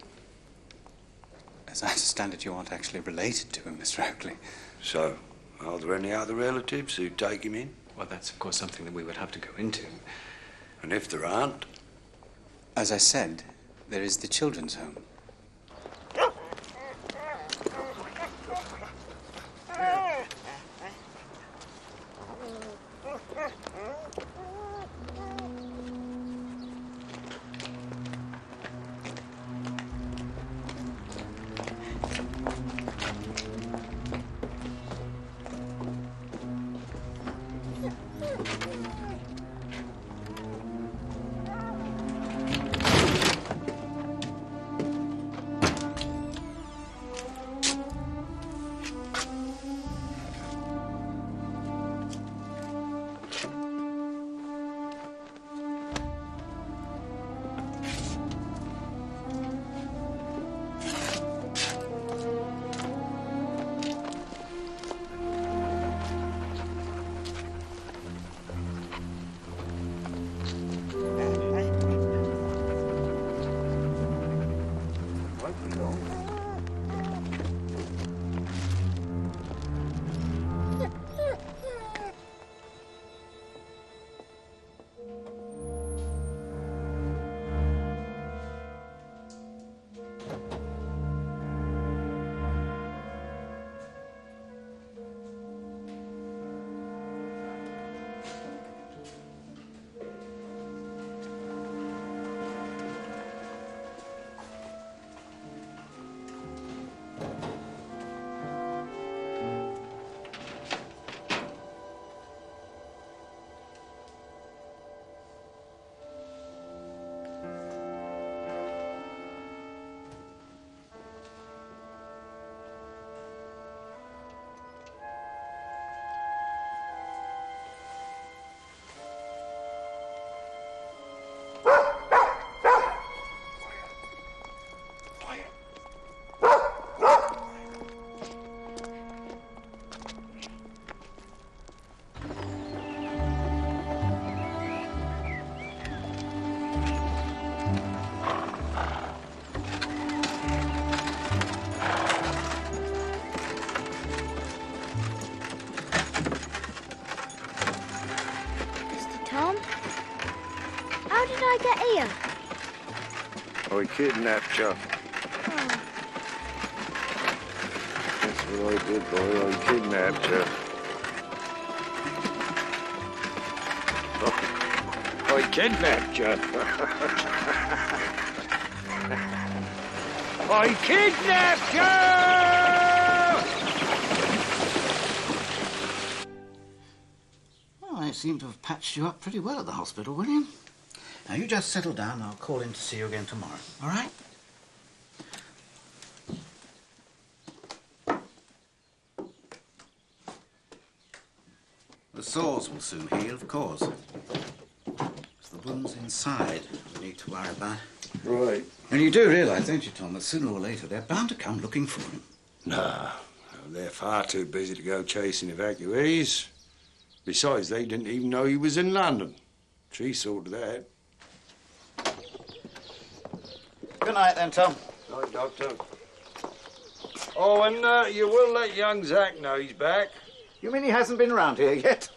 As I understand it, you aren't actually related to him, Mr. Oakley. So, are there any other relatives who'd take him in? Well, that's, of course, something that we would have to go into. And if there aren't? As I said, there is the children's home. did I get here? I kidnapped you. That's what I did, boy. I kidnapped you. I kidnapped you. I kidnapped you! Well, I seem to have patched you up pretty well at the hospital, William. Now, you just settle down and I'll call in to see you again tomorrow, all right? The sores will soon heal, of course. It's the wounds inside we need to worry about. Right. And you do realise, don't you, Tom, that sooner or later they're bound to come looking for him. Nah, they're far too busy to go chasing evacuees. Besides, they didn't even know he was in London. She sorted that. Good night, then, Tom. Night, Doctor. Oh, and you will let young Zach know he's back. You mean he hasn't been around here yet?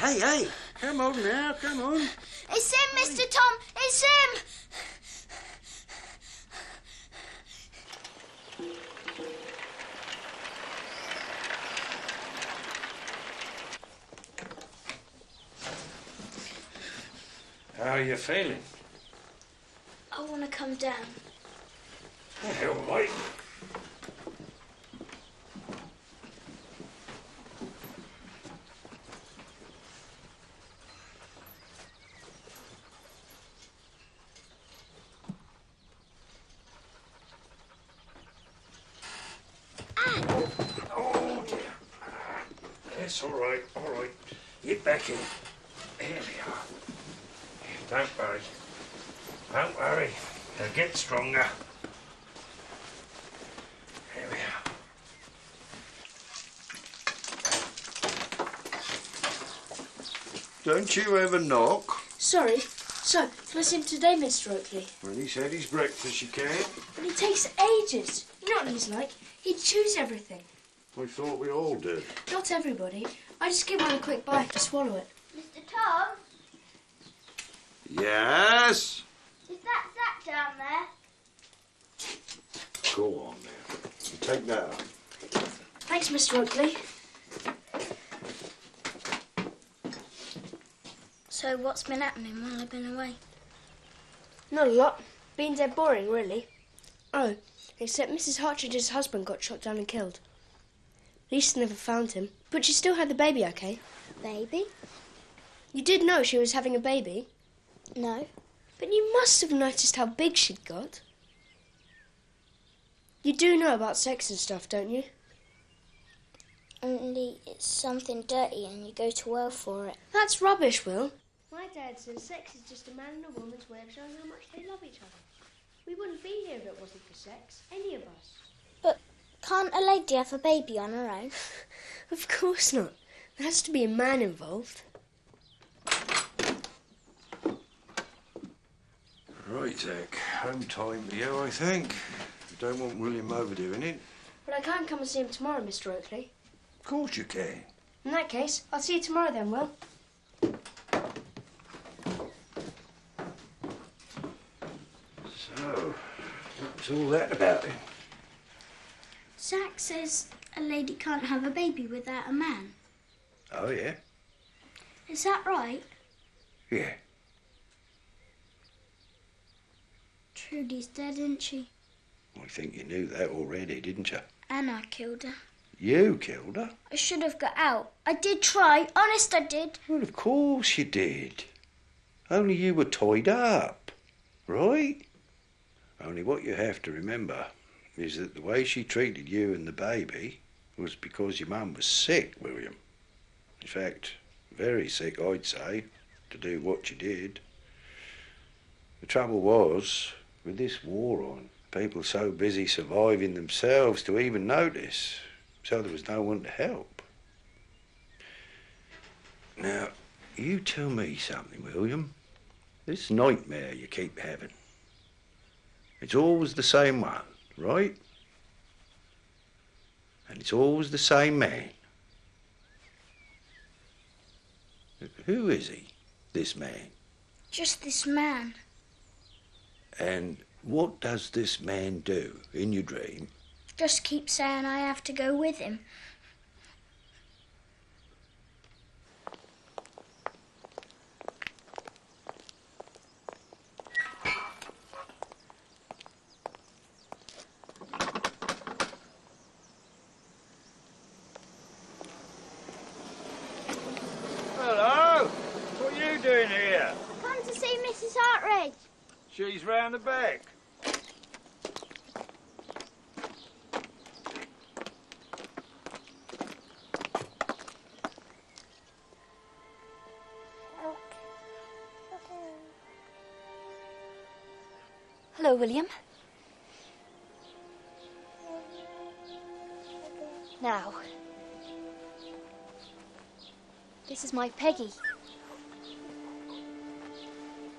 Hey, come on now, come on. It's him, Mr. Tom, it's him! How are you feeling? I want to come down. Yeah, all right. Oh, dear. That's all right, all right. Get back in. There we are. Don't worry. Don't worry. They'll get stronger. There we are. Don't you ever knock? Sorry. So, can I see him today, Mr. Oakley? When he's had his breakfast, you can. But it takes ages. You know what he's like. He'd choose everything. I thought we all did. Not everybody. I just give one a quick bite to swallow it. Mr. Tom, Yes? is that Zach down there? Go on now. You take that up. Thanks, Mr. Oakley. So what's been happening while I've been away? Not a lot. Been dead boring, really. Oh, except Mrs. Hartridge's husband got shot down and killed. Lisa never found him, but she still had the baby, okay? Baby? You did know she was having a baby? No. But you must have noticed how big she'd got. You do know about sex and stuff, don't you? Only it's something dirty and you go to hell for it. That's rubbish, Will. My dad says sex is just a man and a woman's way of showing how much they love each other. We wouldn't be here if it wasn't for sex, any of us. But can't a lady have a baby on her own? Of course not. There has to be a man involved. Right, Zach. Home time for you, I think. You don't want William overdoing it. But I can't come and see him tomorrow, Mr. Oakley. Of course you can. In that case, I'll see you tomorrow then, Will. So, what's all that about then? Zach says a lady can't have a baby without a man. Oh, yeah? Is that right? Yeah. Trudy's dead, isn't she? I think you knew that already, didn't you? And I killed her. You killed her? I should have got out. I did try. Honest, I did. Well, of course you did. Only you were tied up, right? Only what you have to remember is that the way she treated you and the baby was because your mum was sick, William. In fact, very sick, I'd say, to do what you did. The trouble was, with this war on, people so busy surviving themselves to even notice, so there was no one to help. Now, you tell me something, William. This nightmare you keep having, It's always the same one, right? And it's always the same man. Who is he, this man? Just this man. And what does this man do in your dream? Just keep saying I have to go with him. Hello! What are you doing here? Come to see Mrs. Hartridge. She's round the back. Hello, William. Now, this is my Peggy,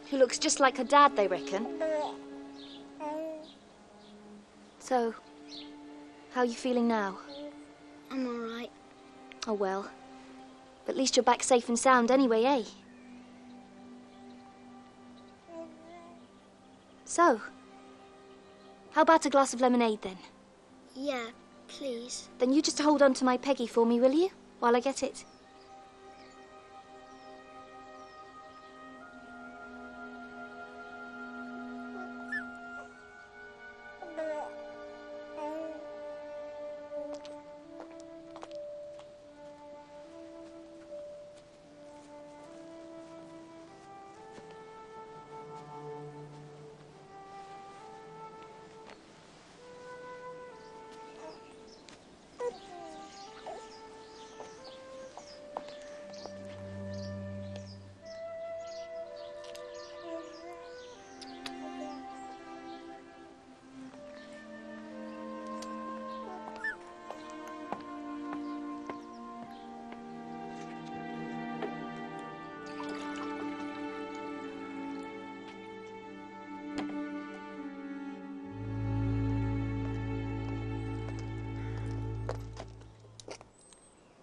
who looks just like her dad, they reckon. So, how are you feeling now? I'm all right. Oh, well. At least you're back safe and sound anyway, eh? So, how about a glass of lemonade, then? Yeah, please. Then you just hold on to my Peggy for me, will you? While I get it.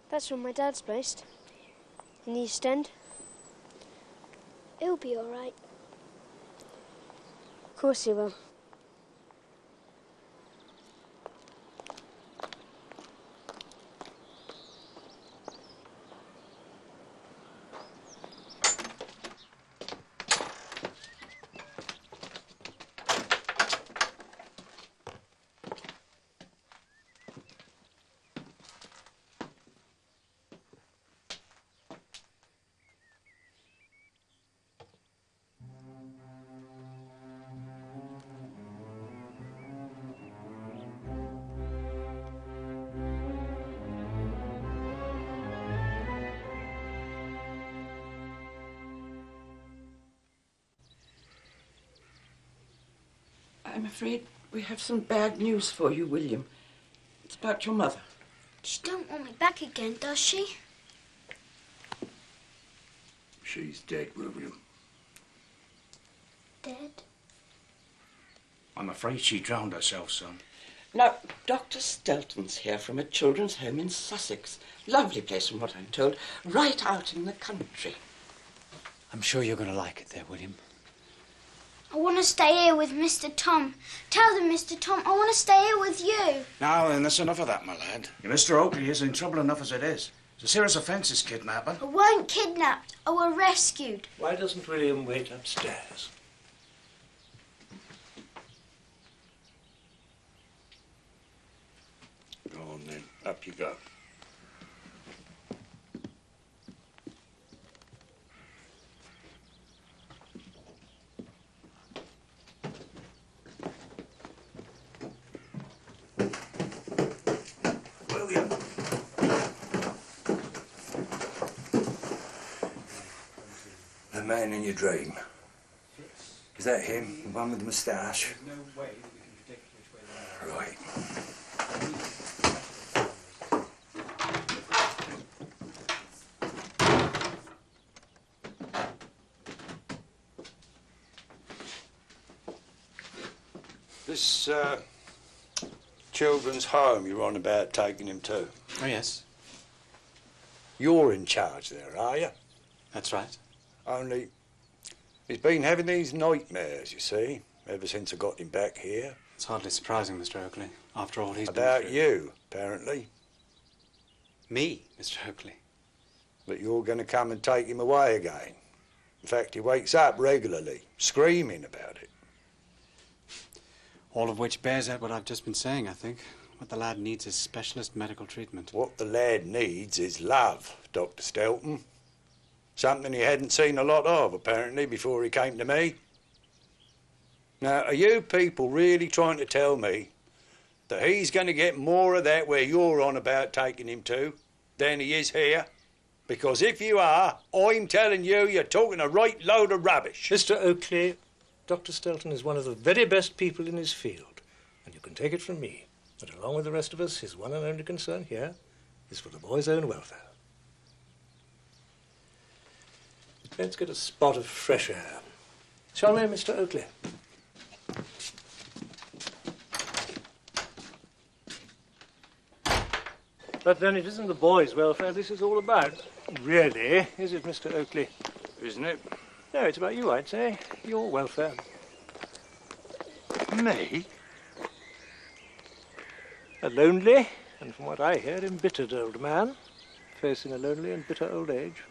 That's where my dad's based. In the East End. He'll be all right. Of course he will. I'm afraid we have some bad news for you, William. It's about your mother. She don't want me back again, does she? She's dead, William. Dead? I'm afraid she drowned herself, son. Now, Dr. Stelton's here from a children's home in Sussex. Lovely place, from what I'm told. Right out in the country. I'm sure you're going to like it there, William. I want to stay here with Mr. Tom. Tell them, Mr. Tom, I want to stay here with you. Now then, that's enough of that, my lad. Mr. Oakley is in trouble enough as it is. It's a serious offence, this kidnapping. I weren't kidnapped. I were rescued. Why doesn't William wait upstairs? Go on then, up you go. William. The man in your dream. Is that him? The one with the moustache? Right. This, children's home you're on about taking him to. Oh, yes. You're in charge there, are you? That's right. Only, he's been having these nightmares, you see, ever since I got him back here. It's hardly surprising, Mr. Oakley, after all he's been About through. you, apparently. Me, Mr. Oakley? That you're going to come and take him away again. In fact, he wakes up regularly, screaming about it. All of which bears out what I've just been saying, I think. What the lad needs is specialist medical treatment. What the lad needs is love, Dr. Stelton. Something he hadn't seen a lot of, apparently, before he came to me. Now, are you people really trying to tell me that he's going to get more of that where you're on about taking him to than he is here? Because if you are, I'm telling you, you're talking a right load of rubbish. Mr. Oakley, Dr. Stelton is one of the very best people in his field, and you can take it from me that along with the rest of us, his one and only concern here is for the boy's own welfare. Let's get a spot of fresh air. Shall we, Mr. Oakley? But then it isn't the boy's welfare this is all about. Really, is it, Mr. Oakley? Isn't it? No, it's about you, I'd say. Your welfare. Me? A lonely, and from what I hear, embittered old man, facing a lonely and bitter old age.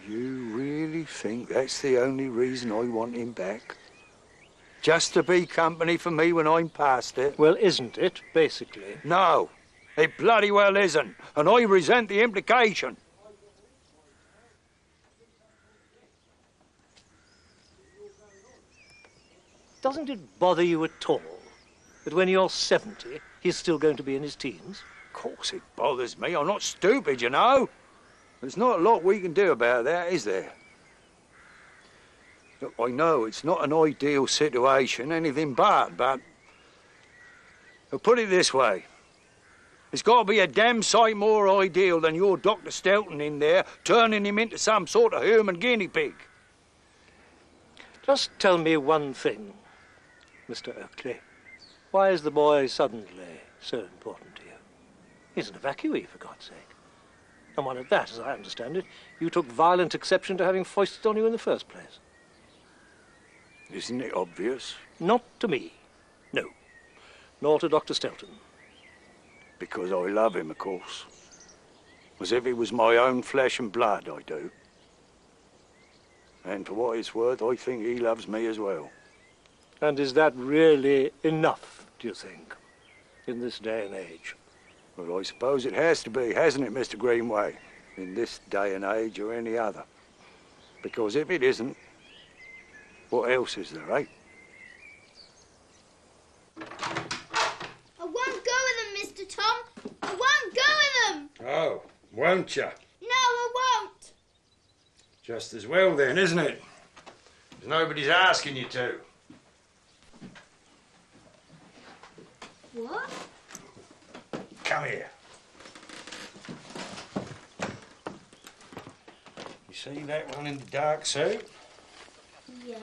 You really think that's the only reason I want him back? Just to be company for me when I'm past it? Well, isn't it, basically? No, it bloody well isn't, and I resent the implication. Doesn't it bother you at all that when you're 70, he's still going to be in his teens? Of course it bothers me. I'm not stupid, you know. There's not a lot we can do about that, is there? Look, I know it's not an ideal situation, anything but I'll put it this way. It's got to be a damn sight more ideal than your Dr. Stelton in there turning him into some sort of human guinea pig. Just tell me one thing, Mr. Oakley. Why is the boy suddenly so important to you? He's an evacuee, for God's sake. And one at that, as I understand it, you took violent exception to having foisted on you in the first place. Isn't it obvious? Not to me, no. Nor to Dr. Stelton. Because I love him, of course. As if he was my own flesh and blood, I do. And for what it's worth, I think he loves me as well. And is that really enough, do you think, in this day and age? Well, I suppose it has to be, hasn't it, Mr. Greenway? In this day and age or any other. Because if it isn't, what else is there, eh? I won't go with them, Mr. Tom. I won't go with them. Oh, won't you? No, I won't. Just as well then, isn't it? 'Cause nobody's asking you to. What? Come here. You see that one in the dark suit? Yeah.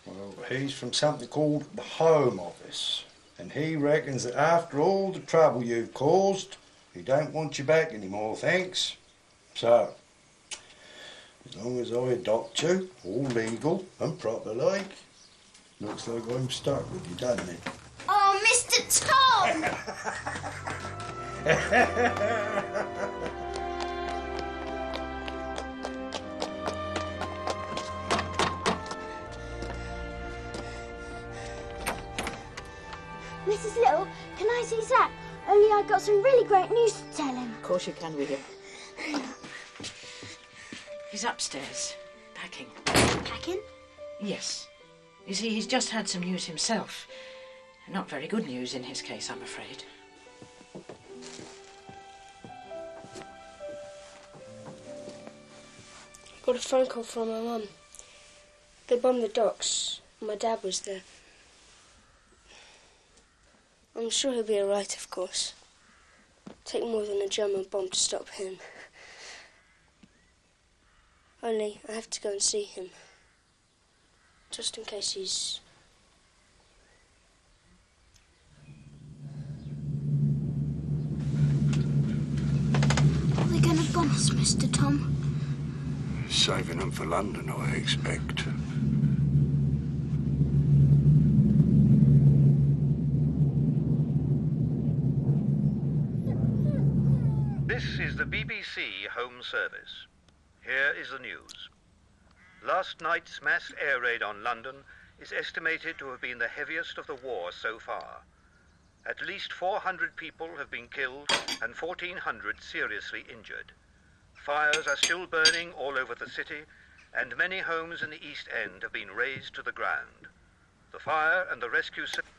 Well, he's from something called the Home Office. And he reckons that after all the trouble you've caused, he don't want you back anymore, thanks. So, as long as I adopt you, all legal and proper like, looks like I'm stuck with you, doesn't it? Oh, Mr. Tom! Mrs. Little, can I see Zach? Only I've got some really great news to tell him. Of course you can, William. He's upstairs, packing. Packing? Yes. You see, he's just had some news himself. Not very good news in his case, I'm afraid. Got a phone call from my mum. They bombed the docks. My dad was there. I'm sure he'll be alright, of course. Take more than a German bomb to stop him. Only, I have to go and see him. Just in case he's else, Mr. Tom? Saving them for London, I expect. This is the BBC Home Service. Here is the news. Last night's mass air raid on London is estimated to have been the heaviest of the war so far. At least 400 people have been killed and 1,400 seriously injured. Fires are still burning all over the city, and many homes in the East End have been razed to the ground. The fire and the rescue service.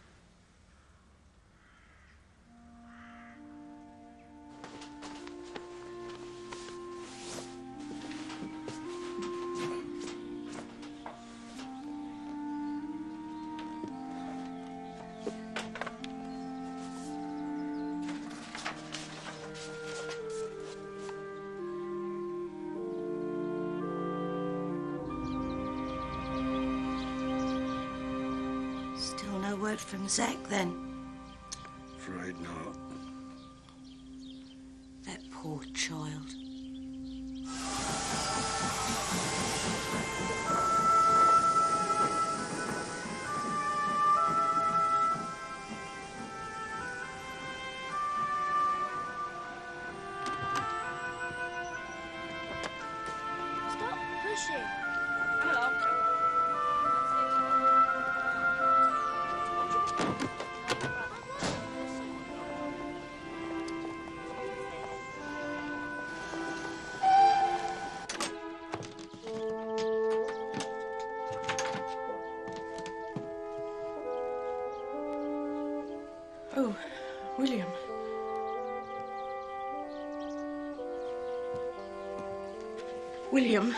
Still no word from Zach, then? Afraid not. That poor child. Stop pushing. Come along. Oh, William. William.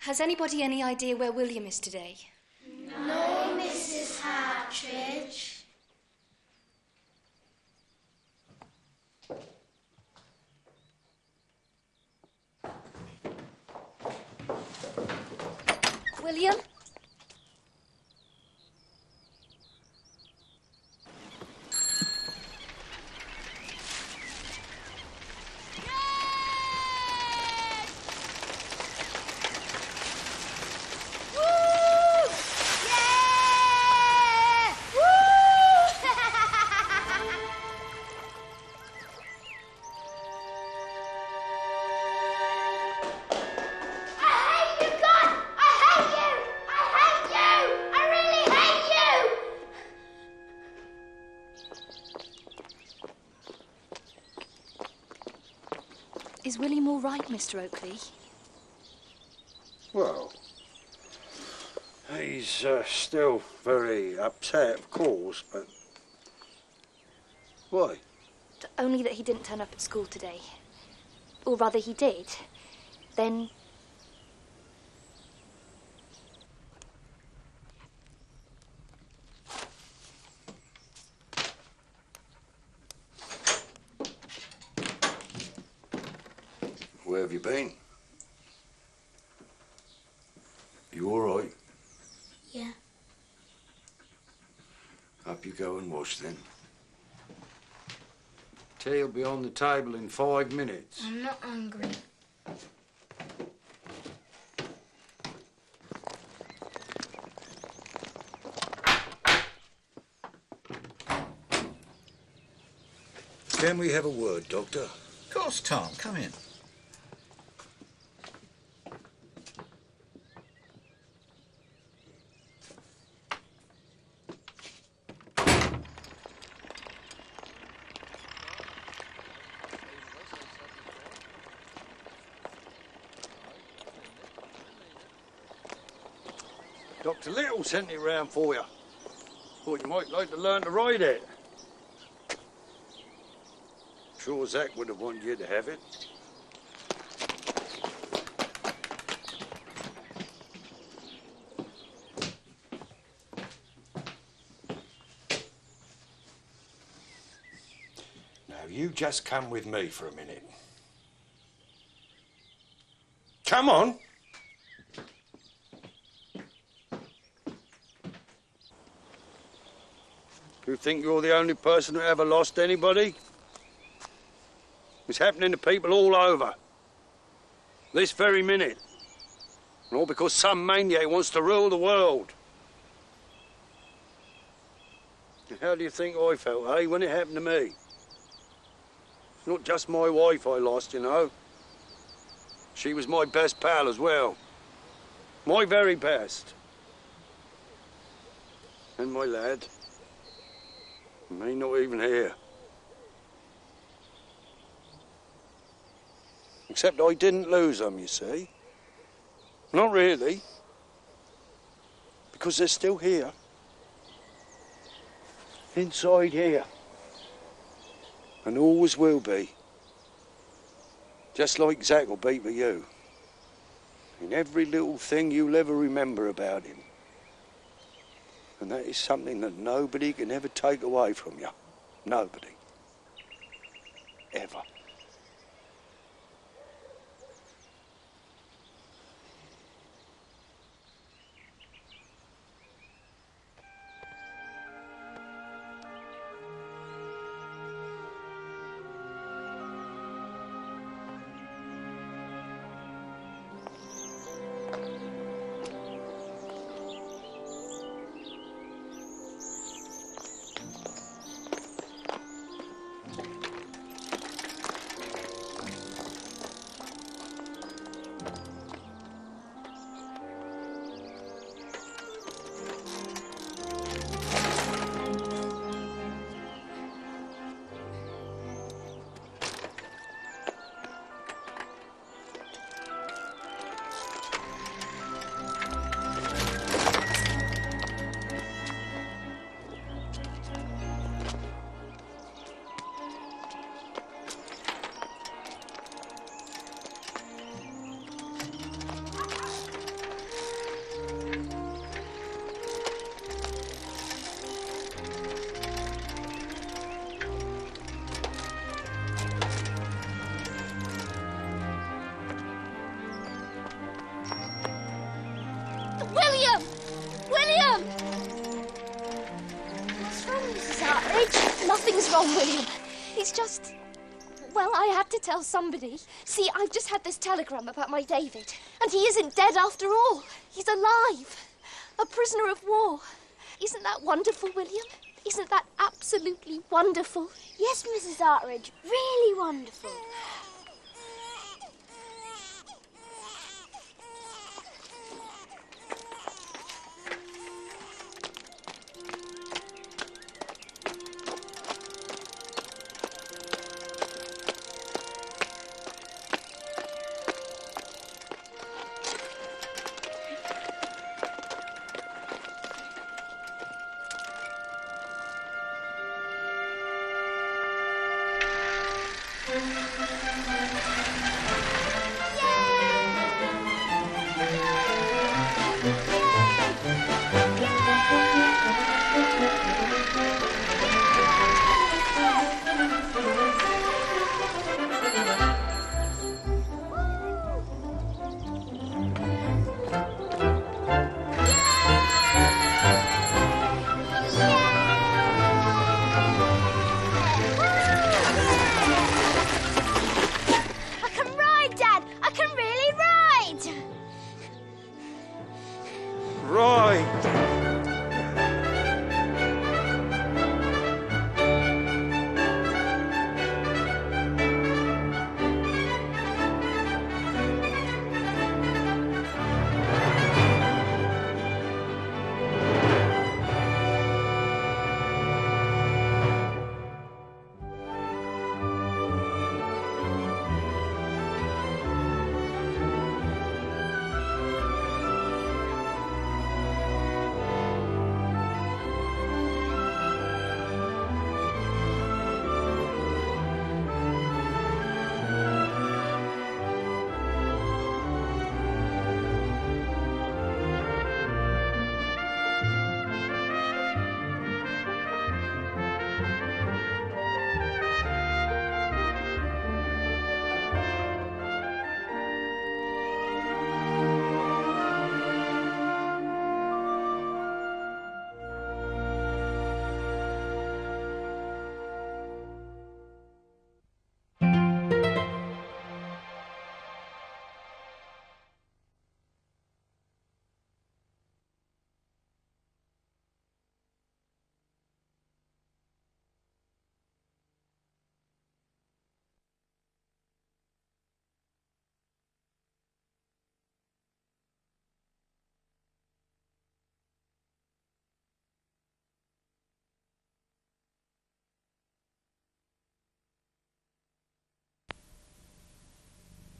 Has anybody any idea where William is today? No, Mrs. Hartridge. William? Is William all right, Mr. Oakley? Well, he's still very upset, of course, but... Why? Only that he didn't turn up at school today. Or rather, he did. Then... Where have you been? You all right? Yeah. Up you go and wash then. Tea will be on the table in 5 minutes. I'm not hungry. Can we have a word, Doctor? Of course, Tom. Come in. Dr. Little sent it round for you. Thought you might like to learn to ride it. Sure Zach would have wanted you to have it. you just come with me for a minute. Come on. You think you're the only person who ever lost anybody? It's happening to people all over. This very minute. And all because some maniac wants to rule the world. How do you think I felt, eh, when it happened to me? It's not just my wife I lost, you know. She was my best pal as well. My very best. And my lad. Me not even here. Except I didn't lose them, you see. Not really. Because they're still here. Inside here. And always will be. Just like Zack will be for you. In every little thing you'll ever remember about him. And that is something that nobody can ever take away from you. Nobody. Ever. William! William! What's wrong, Mrs. Hartridge? Nothing's wrong, William. He's just... Well, I had to tell somebody. See, I've just had this telegram about my David. And he isn't dead after all. He's alive. A prisoner of war. Isn't that wonderful, William? Isn't that absolutely wonderful? Yes, Mrs. Hartridge. Really wonderful. Right.